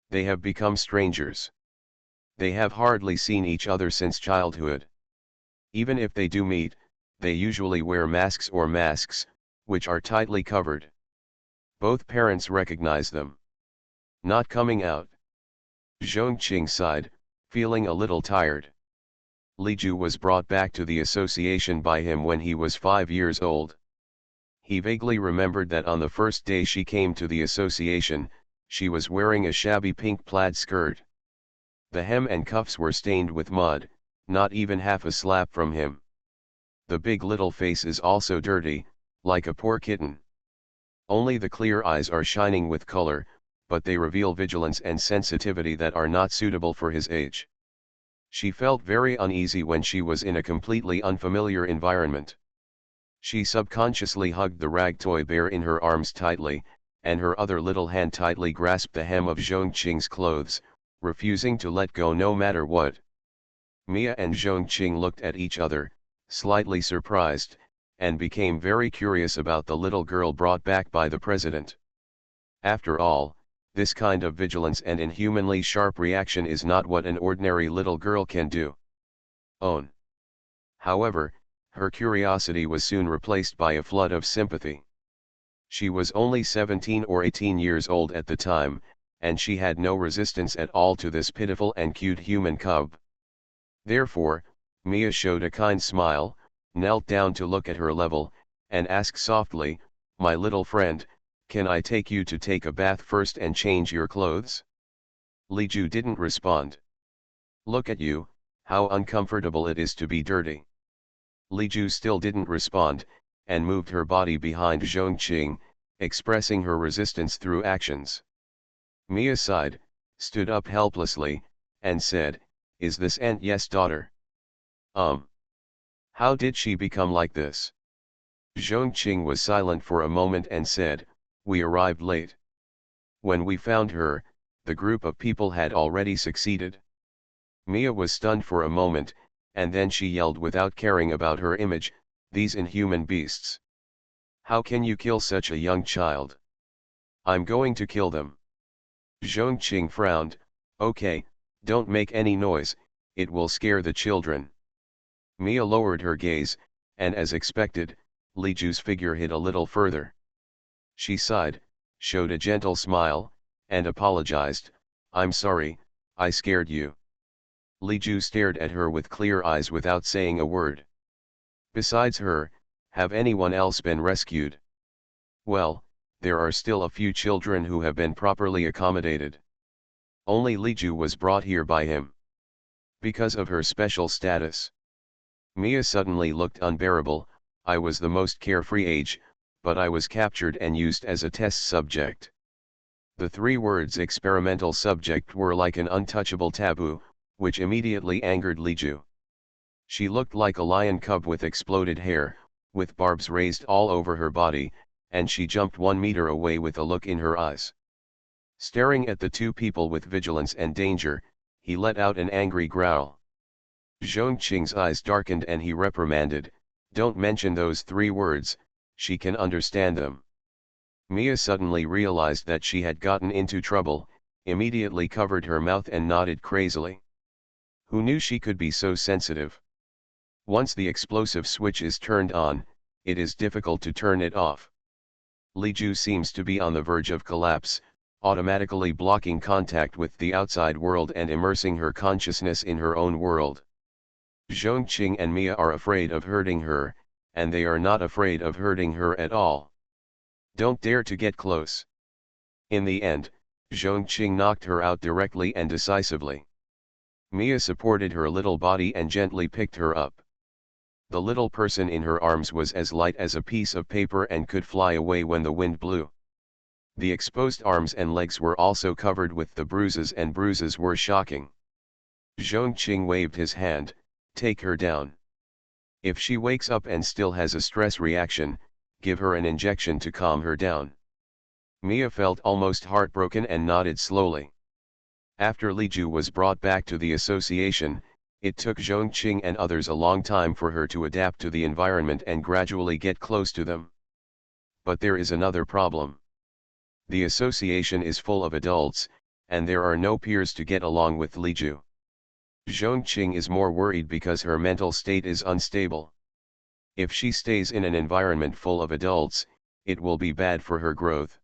They have become strangers. They have hardly seen each other since childhood. Even if they do meet, they usually wear masks, which are tightly covered. Both parents recognize them. Not coming out." Zhongqing sighed, feeling a little tired. Li Ju was brought back to the association by him when he was 5 years old. He vaguely remembered that on the first day she came to the association, she was wearing a shabby pink plaid skirt. The hem and cuffs were stained with mud, not even half a slap from him. The big little face is also dirty, like a poor kitten. Only the clear eyes are shining with color, but they reveal vigilance and sensitivity that are not suitable for his age. She felt very uneasy when she was in a completely unfamiliar environment. She subconsciously hugged the rag toy bear in her arms tightly, and her other little hand tightly grasped the hem of Zhongqing's clothes, refusing to let go no matter what. Mia and Zhongqing looked at each other, slightly surprised, and became very curious about the little girl brought back by the president. After all, this kind of vigilance and inhumanly sharp reaction is not what an ordinary little girl can do. Own. However, her curiosity was soon replaced by a flood of sympathy. She was only 17 or 18 years old at the time, and she had no resistance at all to this pitiful and cute human cub. Therefore, Mia showed a kind smile, knelt down to look at her level, and asked softly, "My little friend, can I take you to take a bath first and change your clothes?" Li Ju didn't respond. "Look at you, how uncomfortable it is to be dirty." Li Ju still didn't respond, and moved her body behind Zhongqing, expressing her resistance through actions. Mia sighed, stood up helplessly, and said, "Is this Aunt Yes' daughter?" How did she become like this?" Zhongqing was silent for a moment and said, "We arrived late. When we found her, the group of people had already succeeded." Mia was stunned for a moment, and then she yelled without caring about her image, "These inhuman beasts! How can you kill such a young child? I'm going to kill them." Zhongqing frowned, "Okay, don't make any noise, it will scare the children." Mia lowered her gaze, and as expected, Li Ju's figure hid a little further. She sighed, showed a gentle smile, and apologized, "I'm sorry, I scared you." Li Ju stared at her with clear eyes without saying a word. "Besides her, have anyone else been rescued?" "Well, there are still a few children who have been properly accommodated. Only Li Ju was brought here by him. Because of her special status." Mia suddenly looked unbearable. "I was the most carefree age, but I was captured and used as a test subject." The three words experimental subject were like an untouchable taboo, which immediately angered Li Ju. She looked like a lion cub with exploded hair, with barbs raised all over her body, and she jumped 1 meter away with a look in her eyes. Staring at the two people with vigilance and danger, he let out an angry growl. Zhongqing's eyes darkened and he reprimanded, "Don't mention those three words, she can understand them." Mia suddenly realized that she had gotten into trouble, immediately covered her mouth and nodded crazily. Who knew she could be so sensitive? Once the explosive switch is turned on, it is difficult to turn it off. Li Ju seems to be on the verge of collapse, automatically blocking contact with the outside world and immersing her consciousness in her own world. Zhongqing and Mia are afraid of hurting her, and they are not afraid of hurting her at all. "Don't dare to get close." In the end, Zhongqing knocked her out directly and decisively. Mia supported her little body and gently picked her up. The little person in her arms was as light as a piece of paper and could fly away when the wind blew. The exposed arms and legs were also covered with the bruises, and bruises were shocking. Zhongqing waved his hand, "Take her down. If she wakes up and still has a stress reaction, give her an injection to calm her down." Mia felt almost heartbroken and nodded slowly. After Li Ju was brought back to the association, it took Zhongqing and others a long time for her to adapt to the environment and gradually get close to them. But there is another problem. The association is full of adults, and there are no peers to get along with Li Ju. Zhongqing is more worried because her mental state is unstable. If she stays in an environment full of adults, it will be bad for her growth.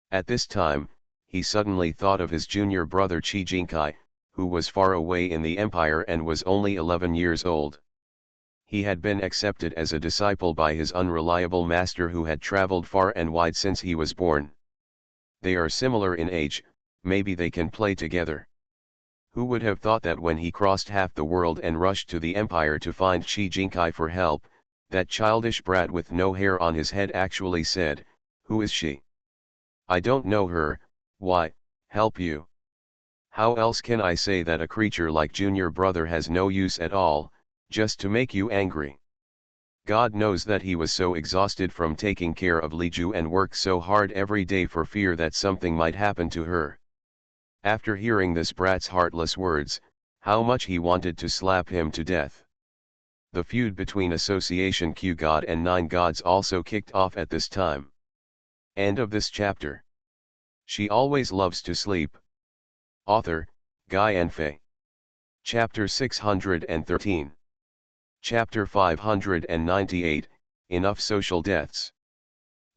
At this time, he suddenly thought of his junior brother Qi Jinkai, who was far away in the empire and was only 11 years old. He had been accepted as a disciple by his unreliable master who had traveled far and wide since he was born. They are similar in age, maybe they can play together. Who would have thought that when he crossed half the world and rushed to the empire to find Qi Jinkai for help, that childish brat with no hair on his head actually said, "Who is she? I don't know her, why, help you." How else can I say that a creature like junior brother has no use at all, just to make you angry? God knows that he was so exhausted from taking care of Li Ju and worked so hard every day for fear that something might happen to her. After hearing this brat's heartless words, how much he wanted to slap him to death. The feud between Association Q God and Nine Gods also kicked off at this time. End of this chapter. She always loves to sleep. Author, Guy and Fei. Chapter 613. Chapter 598, Enough Social Deaths.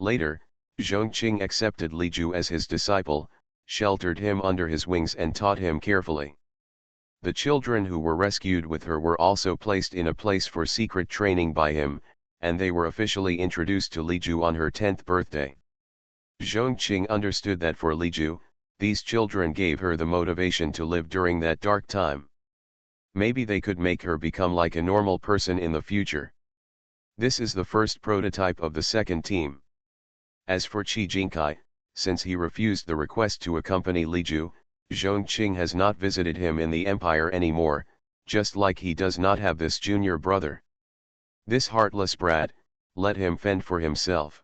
Later, Zhongqing accepted Li Ju as his disciple, sheltered him under his wings and taught him carefully. The children who were rescued with her were also placed in a place for secret training by him, and they were officially introduced to Li Ju on her 10th birthday. Zhongqing understood that for Li Ju, these children gave her the motivation to live during that dark time. Maybe they could make her become like a normal person in the future. This is the first prototype of the second team. As for Qi Jinkai, since he refused the request to accompany Li Ju, Zhongqing has not visited him in the empire anymore, just like he does not have this junior brother. This heartless brat, let him fend for himself.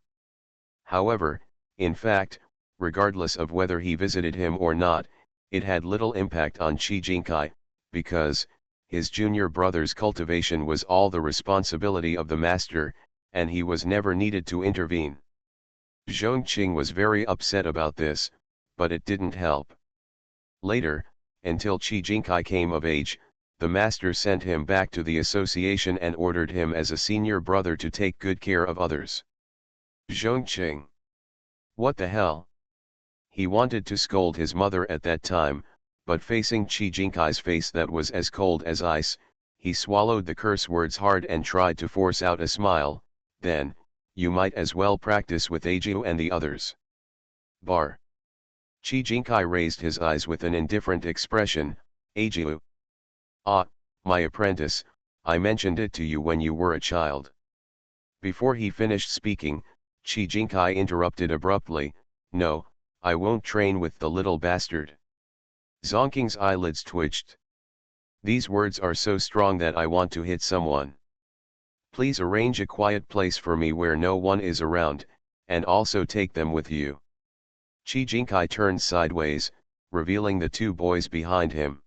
However, in fact, regardless of whether he visited him or not, it had little impact on Chi Jinkai, because, his junior brother's cultivation was all the responsibility of the master, and he was never needed to intervene. Zhongqing was very upset about this, but it didn't help. Later, until Chi Jinkai came of age, the master sent him back to the association and ordered him as a senior brother to take good care of others. Zhongqing. What the hell? He wanted to scold his mother at that time, but facing Chi Jinkai's face that was as cold as ice, he swallowed the curse words hard and tried to force out a smile. Then, you might as well practice with Ajiu and the others. Bar. Chi Jinkai raised his eyes with an indifferent expression. Ajiu. Ah, my apprentice, I mentioned it to you when you were a child. Before he finished speaking, Chi Jinkai interrupted abruptly. No, I won't train with the little bastard. Zongqing's eyelids twitched. These words are so strong that I want to hit someone. Please arrange a quiet place for me where no one is around, and also take them with you. Chi Jinkai turned sideways, revealing the two boys behind him.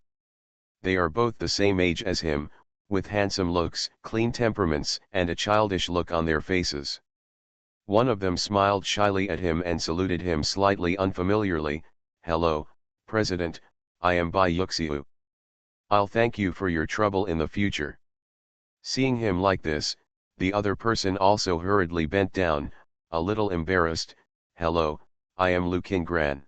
They are both the same age as him, with handsome looks, clean temperaments, and a childish look on their faces. One of them smiled shyly at him and saluted him slightly unfamiliarly. Hello, President, I am Bai Yuxiu. I'll thank you for your trouble in the future. Seeing him like this, the other person also hurriedly bent down, a little embarrassed. Hello, I am Lu Qingran.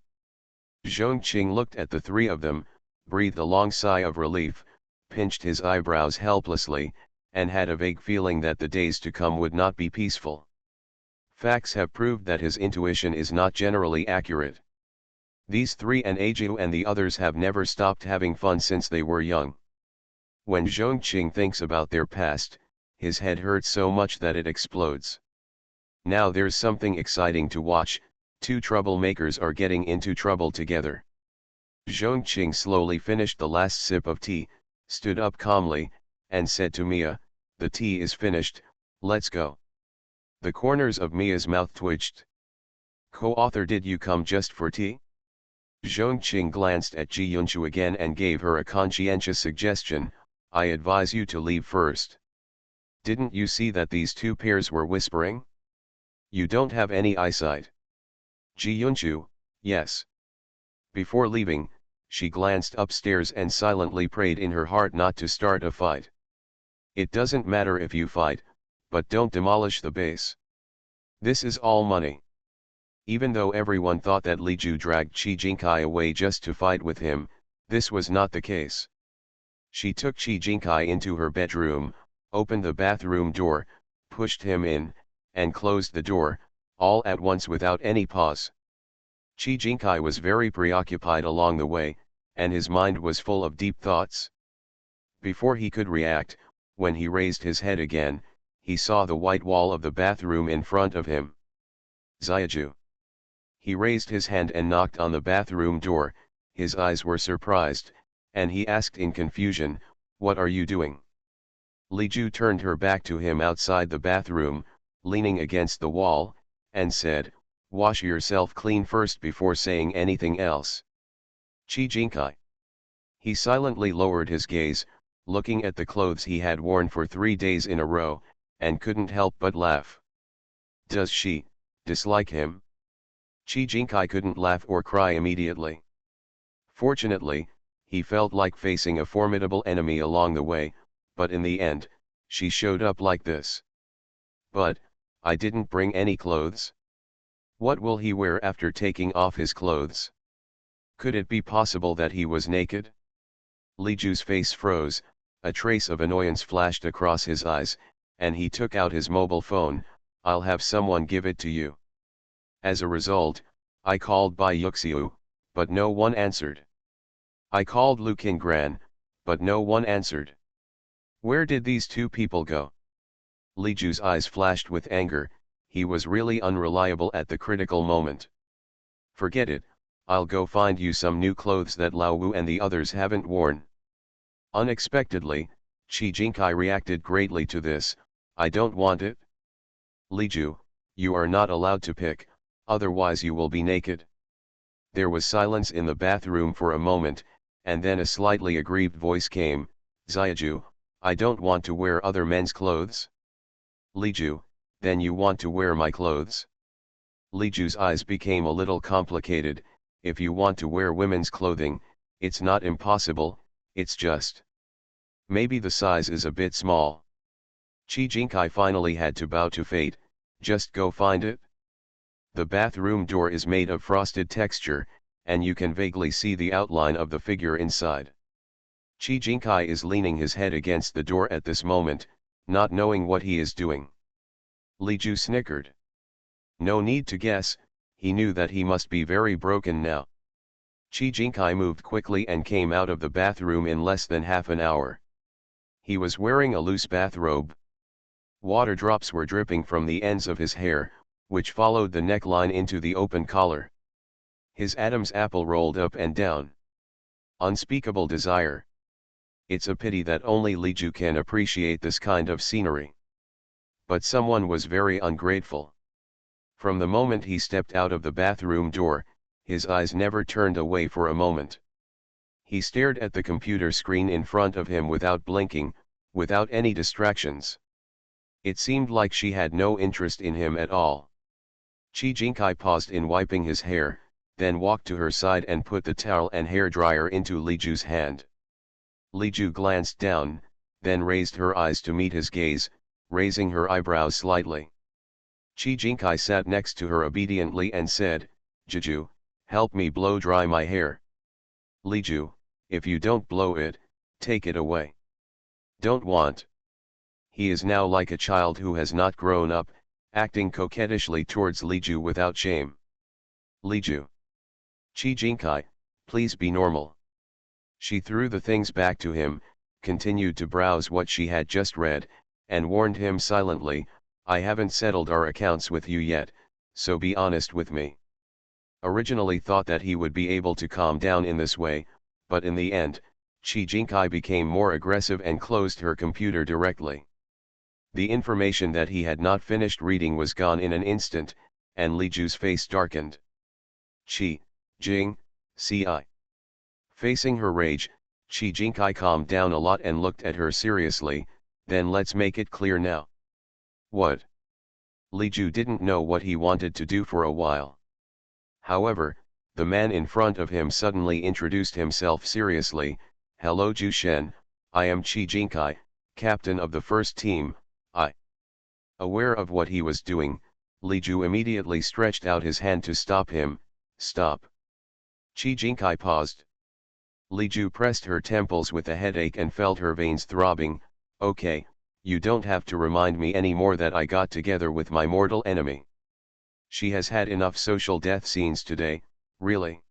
Zhongqing looked at the three of them, breathed a long sigh of relief, pinched his eyebrows helplessly, and had a vague feeling that the days to come would not be peaceful. Facts have proved that his intuition is not generally accurate. These three and Ajiu and the others have never stopped having fun since they were young. When Zhongqing thinks about their past, his head hurts so much that it explodes. Now there's something exciting to watch. Two troublemakers are getting into trouble together. Zhongqing slowly finished the last sip of tea, stood up calmly, and said to Mia, the tea is finished, let's go. The corners of Mia's mouth twitched. Co-author, did you come just for tea? Zhongqing glanced at Ji Yunshu again and gave her a conscientious suggestion. I advise you to leave first. Didn't you see that these two pairs were whispering? You don't have any eyesight. Ji Yunshu, yes. Before leaving, she glanced upstairs and silently prayed in her heart not to start a fight. It doesn't matter if you fight, but don't demolish the base. This is all money. Even though everyone thought that Li Ju dragged Chi Jinkai away just to fight with him, this was not the case. She took Chi Jinkai into her bedroom, opened the bathroom door, pushed him in, and closed the door, all at once without any pause. Chi Jinkai was very preoccupied along the way, and his mind was full of deep thoughts. Before he could react, when he raised his head again, he saw the white wall of the bathroom in front of him. Xiaju. He raised his hand and knocked on the bathroom door. His eyes were surprised, and he asked in confusion, what are you doing? Li Ju turned her back to him outside the bathroom, leaning against the wall, and said, wash yourself clean first before saying anything else. Chi Jinkai. He silently lowered his gaze, looking at the clothes he had worn for 3 days in a row, and couldn't help but laugh. Does she dislike him? Chi Jinkai couldn't laugh or cry immediately. Fortunately, he felt like facing a formidable enemy along the way, but in the end, she showed up like this. But, I didn't bring any clothes. What will he wear after taking off his clothes? Could it be possible that he was naked? Li Ju's face froze, a trace of annoyance flashed across his eyes, and he took out his mobile phone. I'll have someone give it to you. As a result, I called Bai Yuxiu, but no one answered. I called Lu Qingran, but no one answered. Where did these two people go? Li Ju's eyes flashed with anger. He was really unreliable at the critical moment. Forget it, I'll go find you some new clothes that Lao Wu and the others haven't worn. Unexpectedly, Chi Jinkai reacted greatly to this. I don't want it. Li Ju, you are not allowed to pick, otherwise you will be naked. There was silence in the bathroom for a moment, and then a slightly aggrieved voice came, Xiaju, I don't want to wear other men's clothes. Li Ju, then you want to wear my clothes? Li Ju's eyes became a little complicated. If you want to wear women's clothing, it's not impossible, it's just. Maybe the size is a bit small. Chi Jinkai finally had to bow to fate, just go find it. The bathroom door is made of frosted texture, and you can vaguely see the outline of the figure inside. Chi Jinkai is leaning his head against the door at this moment, not knowing what he is doing. Li Ju snickered. No need to guess, he knew that he must be very broken now. Chi Jinkai moved quickly and came out of the bathroom in less than half an hour. He was wearing a loose bathrobe. Water drops were dripping from the ends of his hair, which followed the neckline into the open collar. His Adam's apple rolled up and down. Unspeakable desire. It's a pity that only Li Ju can appreciate this kind of scenery. But someone was very ungrateful. From the moment he stepped out of the bathroom door, his eyes never turned away for a moment. He stared at the computer screen in front of him without blinking, without any distractions. It seemed like she had no interest in him at all. Chi Jinkai paused in wiping his hair, then walked to her side and put the towel and hair dryer into Li Ju's hand. Li Ju glanced down, then raised her eyes to meet his gaze, raising her eyebrows slightly. Chi Jinkai sat next to her obediently and said, Juju, help me blow dry my hair. Li Ju, if you don't blow it, take it away. Don't want. He is now like a child who has not grown up, acting coquettishly towards Li Ju without shame. Li Ju. Chi Jinkai, please be normal. She threw the things back to him, continued to browse what she had just read, and warned him silently, I haven't settled our accounts with you yet, so be honest with me. Originally thought that he would be able to calm down in this way, but in the end, Chi Jinkai became more aggressive and closed her computer directly. The information that he had not finished reading was gone in an instant, and Li Ju's face darkened. Chi, Jing, Ci. Facing her rage, Chi Jinkai calmed down a lot and looked at her seriously, then let's make it clear now. What? Li Ju didn't know what he wanted to do for a while. However, the man in front of him suddenly introduced himself seriously, Hello Ju Shen, I am Chi Jinkai, captain of the first team, I. Aware of what he was doing, Li Ju immediately stretched out his hand to stop him, stop. Chi Jinkai paused. Li Ju pressed her temples with a headache and felt her veins throbbing, okay, you don't have to remind me anymore that I got together with my mortal enemy. She has had enough social death scenes today, really.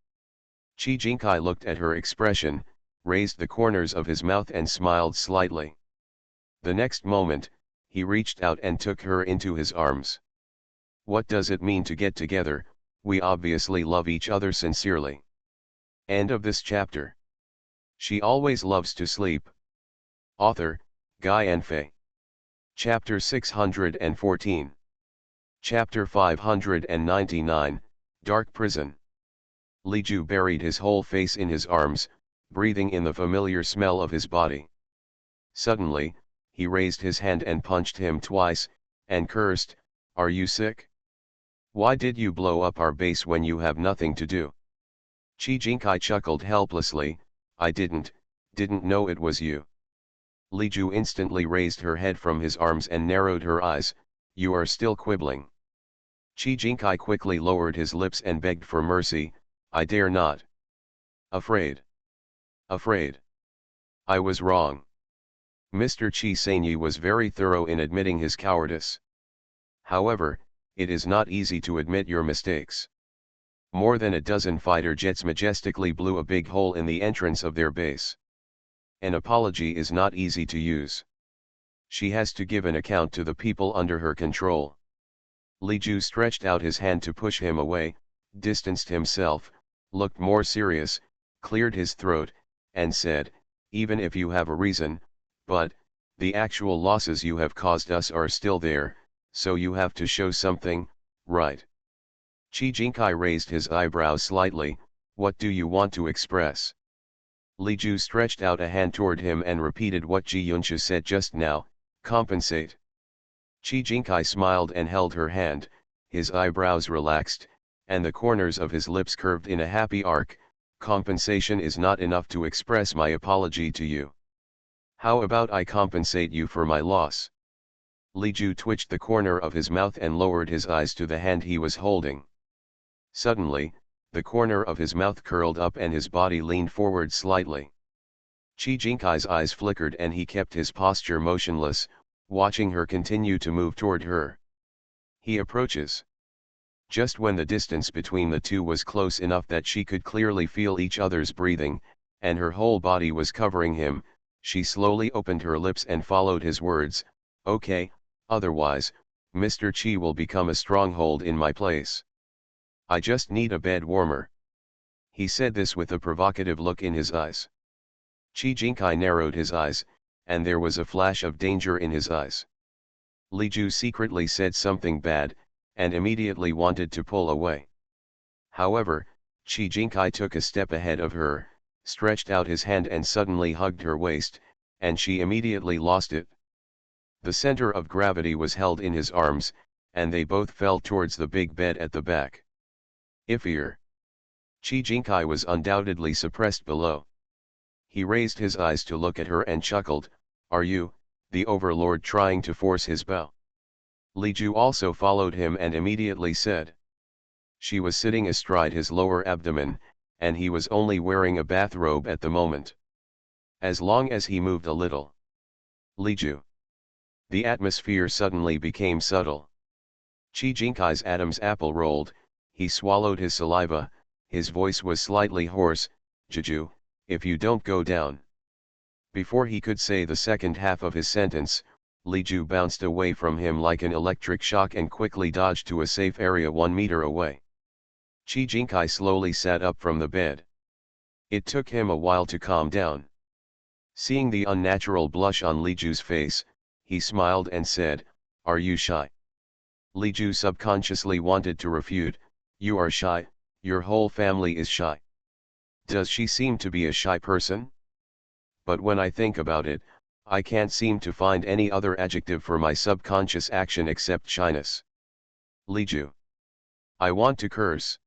Chi Jinkai looked at her expression, raised the corners of his mouth and smiled slightly. The next moment, he reached out and took her into his arms. What does it mean to get together? We obviously love each other sincerely. End of this chapter. She always loves to sleep. Author, Guy and Fei. Chapter 614. Chapter 599, Dark Prison. Li Ju buried his whole face in his arms, breathing in the familiar smell of his body. Suddenly, he raised his hand and punched him twice, and cursed, Are you sick? Why did you blow up our base when you have nothing to do? Chi Jinkai chuckled helplessly, I didn't know it was you. Li Ju instantly raised her head from his arms and narrowed her eyes, you are still quibbling. Chi Jinkai quickly lowered his lips and begged for mercy, I dare not. Afraid. Afraid. I was wrong. Mr. Chi Sanyi was very thorough in admitting his cowardice. However, it is not easy to admit your mistakes. More than a dozen fighter jets majestically blew a big hole in the entrance of their base. An apology is not easy to use. She has to give an account to the people under her control. Li Ju stretched out his hand to push him away, distanced himself, looked more serious, cleared his throat, and said, even if you have a reason, but, the actual losses you have caused us are still there, So you have to show something, right? Chi Jinkai raised his eyebrows slightly. What do you want to express? Li Ju stretched out a hand toward him and repeated what Ji Yunchu said just now, compensate. Chi Jinkai smiled and held her hand, his eyebrows relaxed, and the corners of his lips curved in a happy arc. Compensation is not enough to express my apology to you. How about I compensate you for my loss? Li Ju twitched the corner of his mouth and lowered his eyes to the hand he was holding. Suddenly, the corner of his mouth curled up and his body leaned forward slightly. Chi Jinkai's eyes flickered and he kept his posture motionless, watching her continue to move toward her. He approaches. Just when the distance between the two was close enough that she could clearly feel each other's breathing, and her whole body was covering him, she slowly opened her lips and followed his words, "Okay, otherwise, Mr. Chi will become a stronghold in my place. I just need a bed warmer." He said this with a provocative look in his eyes. Chi Jinkai narrowed his eyes, and there was a flash of danger in his eyes. Li Ju secretly said something bad, and immediately wanted to pull away. However, Chi Jinkai took a step ahead of her, stretched out his hand and suddenly hugged her waist, and she immediately lost it. The center of gravity was held in his arms, and they both fell towards the big bed at the back. Iffier. Chi Jinkai was undoubtedly suppressed below. He raised his eyes to look at her and chuckled, "Are you, the overlord, trying to force his bow?" Li Ju also followed him and immediately said. She was sitting astride his lower abdomen, and he was only wearing a bathrobe at the moment. As long as he moved a little. Li Ju. The atmosphere suddenly became subtle. Chi Jinkai's Adam's apple rolled, he swallowed his saliva, his voice was slightly hoarse, "Juju, if you don't go down." Before he could say the second half of his sentence, Li Ju bounced away from him like an electric shock and quickly dodged to a safe area 1 meter away. Chi Jinkai slowly sat up from the bed. It took him a while to calm down. Seeing the unnatural blush on Li Ju's face, he smiled and said, "Are you shy?" Li Ju subconsciously wanted to refute, "You are shy, your whole family is shy. Does she seem to be a shy person? But when I think about it, I can't seem to find any other adjective for my subconscious action except shyness." Li Ju. I want to curse.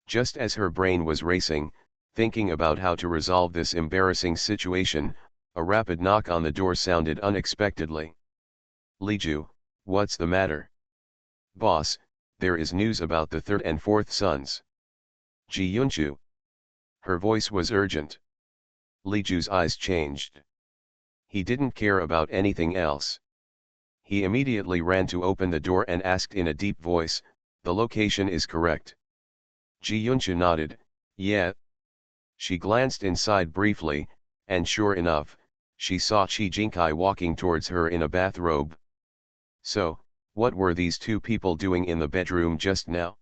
Just as her brain was racing, thinking about how to resolve this embarrassing situation, a rapid knock on the door sounded unexpectedly. Li Ju, what's the matter? Boss, there is news about the third and fourth sons. Ji Yunchu. Her voice was urgent. Li Ju's eyes changed. He didn't care about anything else. He immediately ran to open the door and asked in a deep voice, "The location is correct?" Ji Yunchu nodded, "Yeah." She glanced inside briefly, and sure enough, she saw Chi Jinkai walking towards her in a bathrobe. So, what were these two people doing in the bedroom just now?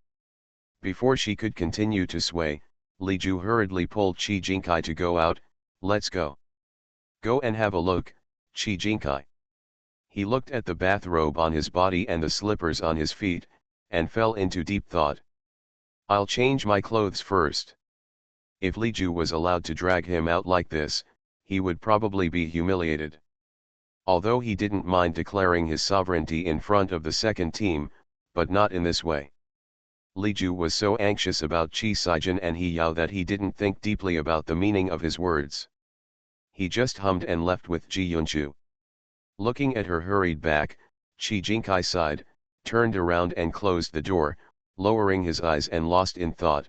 Before she could continue to sway, Li Ju hurriedly pulled Chi Jinkai to go out. "Let's go. Go and have a look, Chi Jinkai." He looked at the bathrobe on his body and the slippers on his feet, and fell into deep thought. "I'll change my clothes first." If Li Ju was allowed to drag him out like this, he would probably be humiliated. Although he didn't mind declaring his sovereignty in front of the second team, but not in this way. Li Ju was so anxious about Chi Saijin and He Yao that he didn't think deeply about the meaning of his words. He just hummed and left with Ji Yunchu. Looking at her hurried back, Chi Jinkai sighed, turned around and closed the door, lowering his eyes and lost in thought.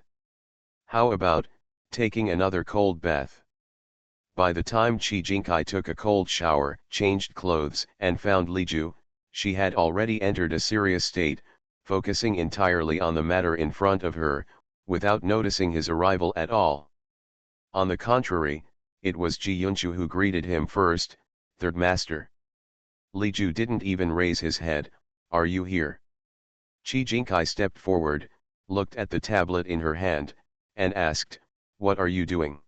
How about taking another cold bath? By the time Chi Jinkai took a cold shower, changed clothes, and found Li Ju, she had already entered a serious state, focusing entirely on the matter in front of her, without noticing his arrival at all. On the contrary, it was Ji Yunchu who greeted him first. "Third master." Li Ju didn't even raise his head. "Are you here?" Chi Jinkai stepped forward, looked at the tablet in her hand, and asked, "What are you doing?"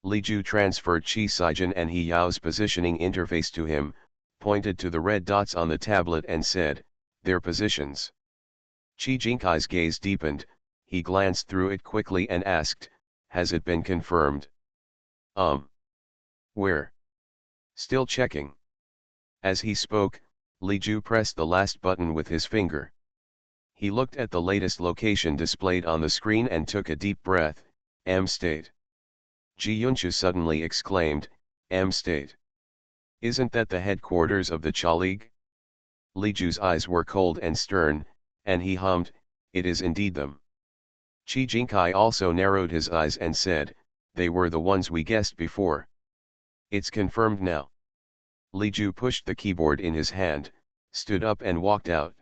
Li Ju transferred Chi Saijin and He Yao's positioning interface to him, pointed to the red dots on the tablet and said, their positions. Chi Jinkai's gaze deepened, he glanced through it quickly and asked, has it been confirmed? Where? Still checking. As he spoke, Li Ju pressed the last button with his finger. He looked at the latest location displayed on the screen and took a deep breath. M state. Ji Yunchu suddenly exclaimed, M state. Isn't that the headquarters of the Cha League? Li Ju's eyes were cold and stern, and he hummed, it is indeed them. Chi Jinkai also narrowed his eyes and said, they were the ones we guessed before. It's confirmed now. Li Ju pushed the keyboard in his hand, stood up and walked out.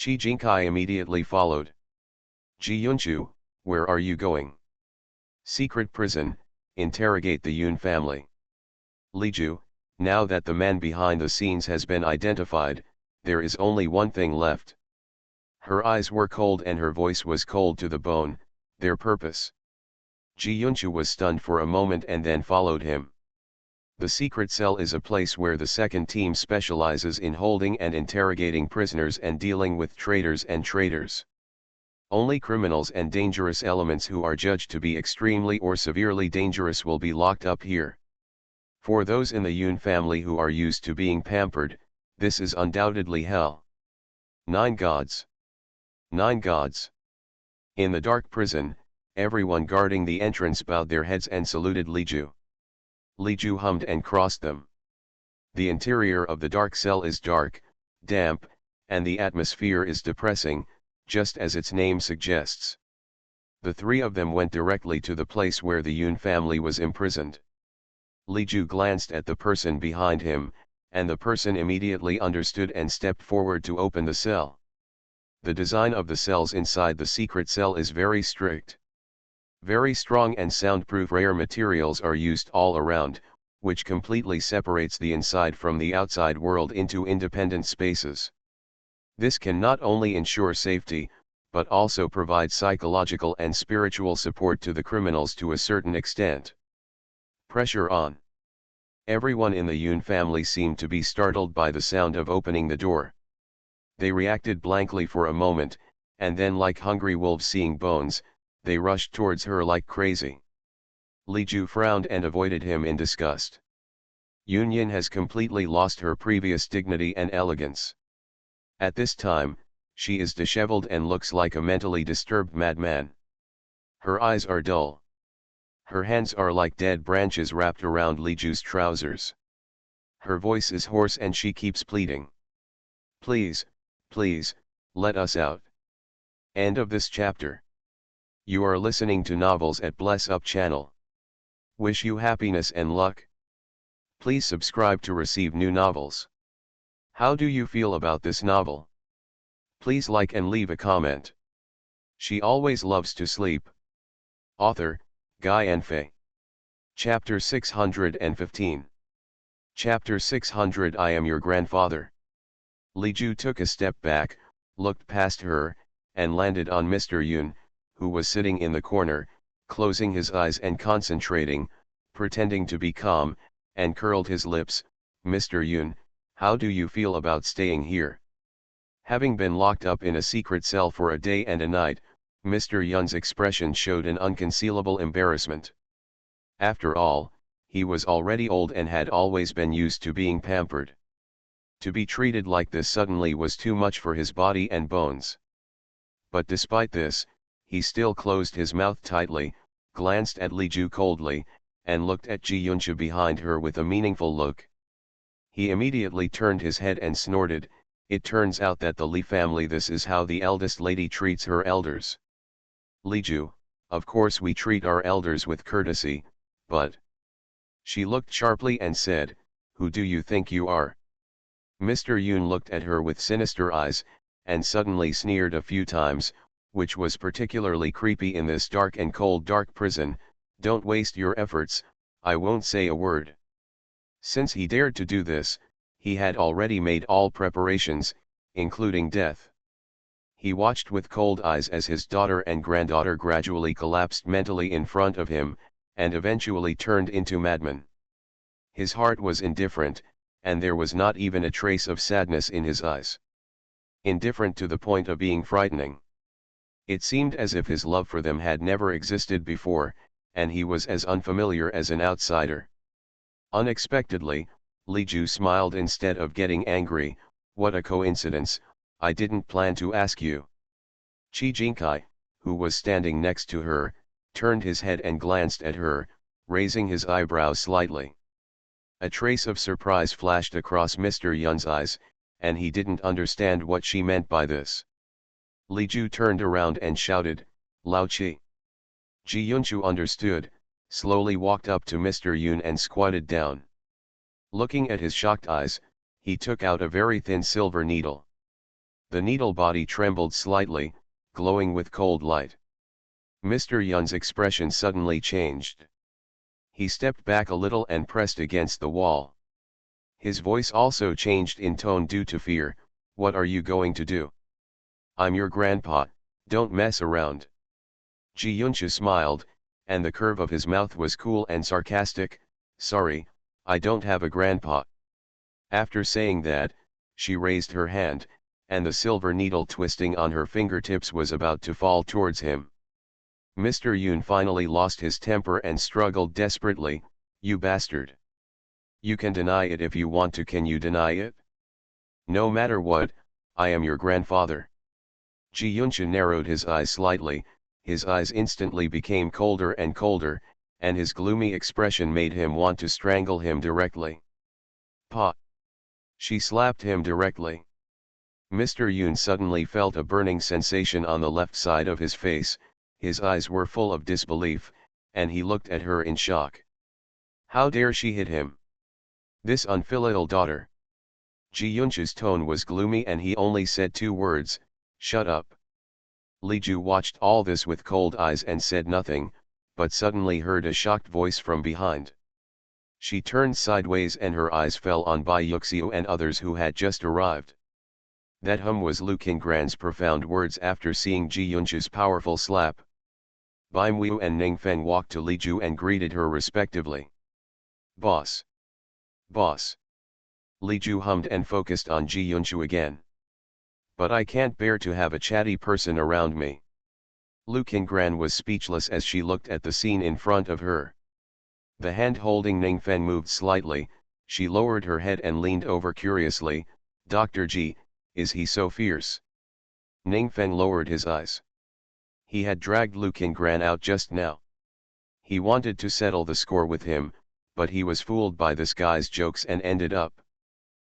Chi Jinkai immediately followed. Ji Yunchu, where are you going? Secret prison, interrogate the Yun family. Li Ju, now that the man behind the scenes has been identified, there is only one thing left. Her eyes were cold and her voice was cold to the bone, their purpose. Ji Yunchu was stunned for a moment and then followed him. The secret cell is a place where the second team specializes in holding and interrogating prisoners and dealing with traitors and traitors. Only criminals and dangerous elements who are judged to be extremely or severely dangerous will be locked up here. For those in the Yun family who are used to being pampered, this is undoubtedly hell. 9 gods. 9 gods. In the dark prison, everyone guarding the entrance bowed their heads and saluted Li Ju. Li Ju hummed and crossed them. The interior of the dark cell is dark, damp, and the atmosphere is depressing, just as its name suggests. The three of them went directly to the place where the Yun family was imprisoned. Li Ju glanced at the person behind him, and the person immediately understood and stepped forward to open the cell. The design of the cells inside the secret cell is very strict. Very strong and soundproof rare materials are used all around, which completely separates the inside from the outside world into independent spaces. This can not only ensure safety, but also provide psychological and spiritual support to the criminals to a certain extent. Pressure on. Everyone in the Yun family seemed to be startled by the sound of opening the door. They reacted blankly for a moment, and then like hungry wolves seeing bones, they rushed towards her like crazy. Li Ju frowned and avoided him in disgust. Yun Yin has completely lost her previous dignity and elegance. At this time, she is disheveled and looks like a mentally disturbed madman. Her eyes are dull. Her hands are like dead branches wrapped around Li Ju's trousers. Her voice is hoarse and she keeps pleading. Please, please, let us out. End of this chapter. You are listening to Novels at Bless Up channel. Wish you happiness and luck. Please subscribe to receive new novels. How do you feel about this novel? Please like and leave a comment. She always loves to sleep. Author, Guy and Fei. Chapter 615. Chapter 600 I am your grandfather. Li Ju took a step back, looked past her, and landed on Mr. Yun, who was sitting in the corner, closing his eyes and concentrating, pretending to be calm, and curled his lips. Mr. Yun, how do you feel about staying here? Having been locked up in a secret cell for a day and a night, Mr. Yun's expression showed an unconcealable embarrassment. After all, he was already old and had always been used to being pampered. To be treated like this suddenly was too much for his body and bones. But despite this, he still closed his mouth tightly, glanced at Li Ju coldly, and looked at Ji Yunchu behind her with a meaningful look. He immediately turned his head and snorted, it turns out that the Li family, this is how the eldest lady treats her elders. Li Ju, of course we treat our elders with courtesy, but... She looked sharply and said, who do you think you are? Mr. Yun looked at her with sinister eyes, and suddenly sneered a few times, which was particularly creepy in this dark and cold dark prison. Don't waste your efforts, I won't say a word. Since he dared to do this, he had already made all preparations, including death. He watched with cold eyes as his daughter and granddaughter gradually collapsed mentally in front of him, and eventually turned into madmen. His heart was indifferent, and there was not even a trace of sadness in his eyes. indifferent to the point of being frightening. It seemed as if his love for them had never existed before, and he was as unfamiliar as an outsider. Unexpectedly, Li Ju smiled instead of getting angry. What a coincidence, I didn't plan to ask you. Chi Jinkai, who was standing next to her, turned his head and glanced at her, raising his eyebrows slightly. A trace of surprise flashed across Mr. Yun's eyes, and he didn't understand what she meant by this. Li Ju turned around and shouted, "Lao Chi." Ji Yunchu understood, slowly walked up to Mr. Yun and squatted down. Looking at his shocked eyes, he took out a very thin silver needle. The needle body trembled slightly, glowing with cold light. Mr. Yun's expression suddenly changed. He stepped back a little and pressed against the wall. His voice also changed in tone due to fear. "What are you going to do? I'm your grandpa, don't mess around." Ji Yunchu smiled, and the curve of his mouth was cool and sarcastic. "Sorry, I don't have a grandpa." After saying that, she raised her hand, and the silver needle twisting on her fingertips was about to fall towards him. Mr. Yun finally lost his temper and struggled desperately. "You bastard! You can deny it if you want to. Can you deny it? No matter what, I am your grandfather." Ji Yunchu narrowed his eyes slightly, his eyes instantly became colder and colder, and his gloomy expression made him want to strangle him directly. "Pa!" She slapped him directly. Mr. Yun suddenly felt a burning sensation on the left side of his face, his eyes were full of disbelief, and he looked at her in shock. How dare she hit him? This unfilial daughter. Ji Yunchu's tone was gloomy and he only said two words, "Shut up." Li Ju watched all this with cold eyes and said nothing, but suddenly heard a shocked voice from behind. She turned sideways and her eyes fell on Bai Yuxiu and others who had just arrived. That was Lu Qingran's profound words after seeing Ji Yunchu's powerful slap. Bai Muyu and Ning Feng walked to Li Ju and greeted her respectively. "Boss! Boss!" Li Ju hummed and focused on Ji Yunchu again. "But I can't bear to have a chatty person around me." Lu Qingran was speechless as she looked at the scene in front of her. The hand holding Ning Feng moved slightly, she lowered her head and leaned over curiously. "Dr. Ji, is he so fierce?" Ning Feng lowered his eyes. He had dragged Lu Qingran out just now. He wanted to settle the score with him, but he was fooled by this guy's jokes and ended up.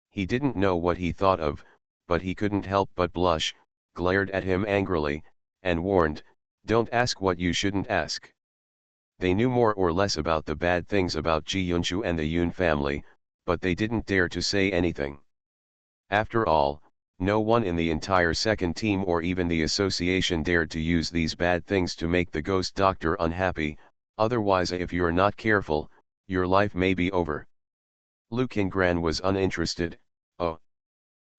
He didn't know what he thought of, but he couldn't help but blush, glared at him angrily, and warned, "Don't ask what you shouldn't ask." They knew more or less about the bad things about Ji Yunchu and the Yun family, but they didn't dare to say anything. After all, no one in the entire second team or even the association dared to use these bad things to make the ghost doctor unhappy, otherwise if you're not careful, your life may be over. Lu Qingran was uninterested. Oh.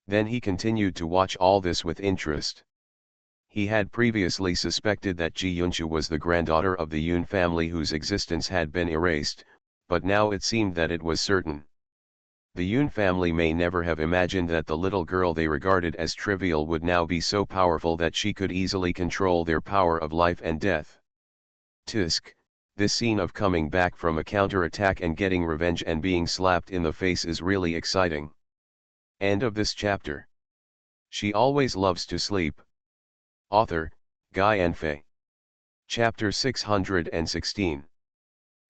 Then he continued to watch all this with interest. He had previously suspected that Ji Yunchu was the granddaughter of the Yun family whose existence had been erased, but now it seemed that it was certain. The Yun family may never have imagined that the little girl they regarded as trivial would now be so powerful that she could easily control their power of life and death. Tisk, this scene of coming back from a counter-attack and getting revenge and being slapped in the face is really exciting. End of this chapter. She always loves to sleep. Author, Guy Enfei. Chapter 616.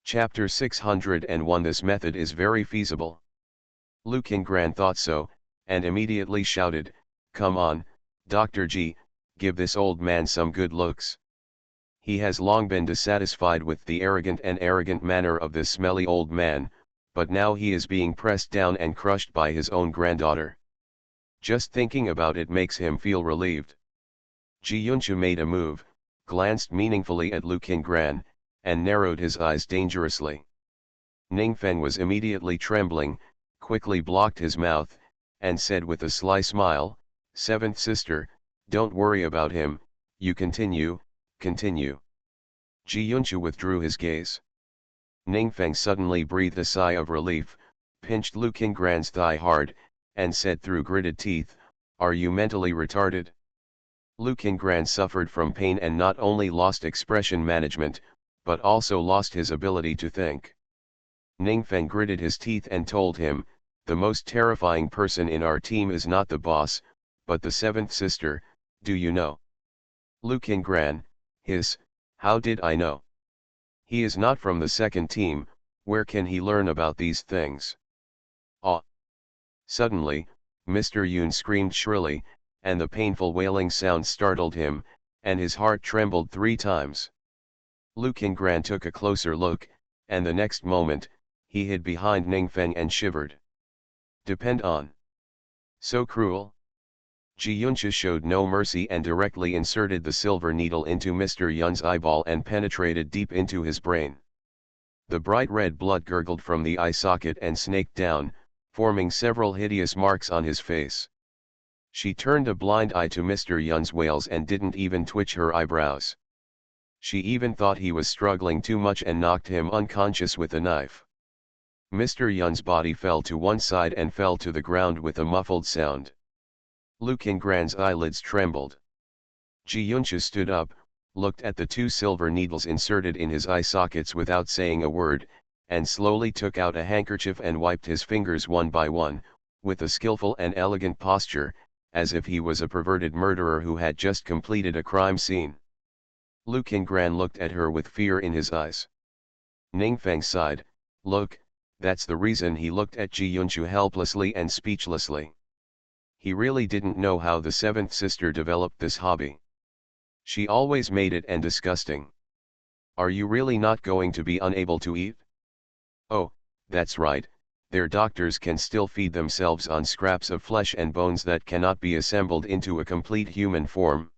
Chapter 601. This method is very feasible. Lu Qingran thought so, and immediately shouted, "Come on, Dr. Ji, give this old man some good looks." He has long been dissatisfied with the arrogant manner of this smelly old man, but now he is being pressed down and crushed by his own granddaughter. Just thinking about it makes him feel relieved. Ji Yunchu made a move, glanced meaningfully at Lu Qingran, and narrowed his eyes dangerously. Ning Feng was immediately trembling, quickly blocked his mouth, and said with a sly smile, "Seventh sister, don't worry about him, you continue, continue." Ji Yunchu withdrew his gaze. Ning Feng suddenly breathed a sigh of relief, pinched Lu Qingran's thigh hard, and said through gritted teeth, Are you mentally retarded? Liu Qinggran suffered from pain and not only lost expression management, but also lost his ability to think. Ningfeng gritted his teeth and told him, the most terrifying person in our team is not the boss, but the seventh sister, do you know? Liu Qinggran, hiss, how did I know? He is not from the second team, where can he learn about these things? Ah! Suddenly, Mr. Yun screamed shrilly, and the painful wailing sound startled him, and his heart trembled 3 times. Liu Qinggran took a closer look, and the next moment, he hid behind Ningfeng and shivered. Depend on. So cruel? Ji Yunxia showed no mercy and directly inserted the silver needle into Mr. Yun's eyeball and penetrated deep into his brain. The bright red blood gurgled from the eye socket and snaked down, forming several hideous marks on his face. She turned a blind eye to Mr. Yun's wails and didn't even twitch her eyebrows. She even thought he was struggling too much and knocked him unconscious with a knife. Mr. Yun's body fell to one side and fell to the ground with a muffled sound. Liu Qinggran's eyelids trembled. Ji Yunxia stood up, looked at the 2 silver needles inserted in his eye sockets without saying a word, and slowly took out a handkerchief and wiped his fingers one by one, with a skillful and elegant posture, as if he was a perverted murderer who had just completed a crime scene. Liu Qinggran looked at her with fear in his eyes. Ningfeng sighed, look, that's the reason he looked at Ji Yunxia helplessly and speechlessly. He really didn't know how the seventh sister developed this hobby. She always made it and disgusting. Are you really not going to be unable to eat? Oh, that's right, their doctors can still feed themselves on scraps of flesh and bones that cannot be assembled into a complete human form.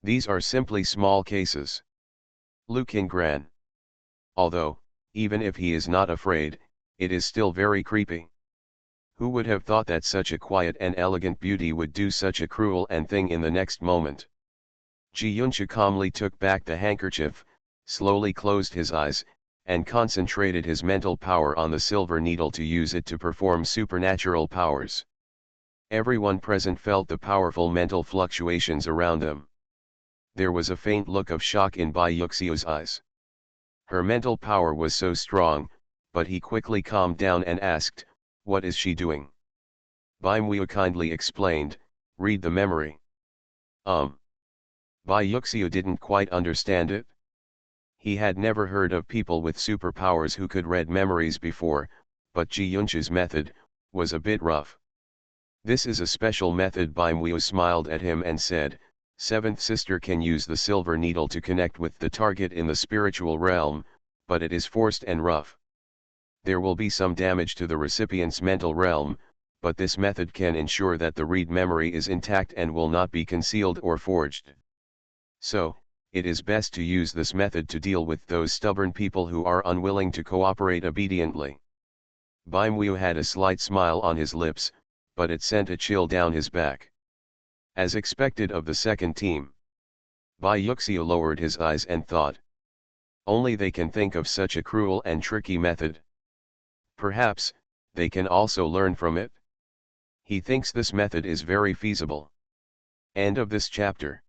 These are simply small cases. Liu Qinggran. Although, even if he is not afraid, it is still very creepy. Who would have thought that such a quiet and elegant beauty would do such a cruel and thing in the next moment? Ji Yunxia calmly took back the handkerchief, slowly closed his eyes, and concentrated his mental power on the silver needle to use it to perform supernatural powers. Everyone present felt the powerful mental fluctuations around them. There was a faint look of shock in Bai Yuxiu's eyes. Her mental power was so strong, but he quickly calmed down and asked, what is she doing? Bai Muyu kindly explained, read the memory. Bai Yuxiu didn't quite understand it. He had never heard of people with superpowers who could read memories before, but Ji Yunxia's method was a bit rough. This is a special method. Bai Muyu smiled at him and said, seventh sister can use the silver needle to connect with the target in the spiritual realm, but it is forced and rough. There will be some damage to the recipient's mental realm, but this method can ensure that the read memory is intact and will not be concealed or forged. So, it is best to use this method to deal with those stubborn people who are unwilling to cooperate obediently. Bai Muyu had a slight smile on his lips, but it sent a chill down his back. As expected of the second team. Bai Yuxiu lowered his eyes and thought. Only they can think of such a cruel and tricky method. Perhaps, they can also learn from it. He thinks this method is very feasible. End of this chapter.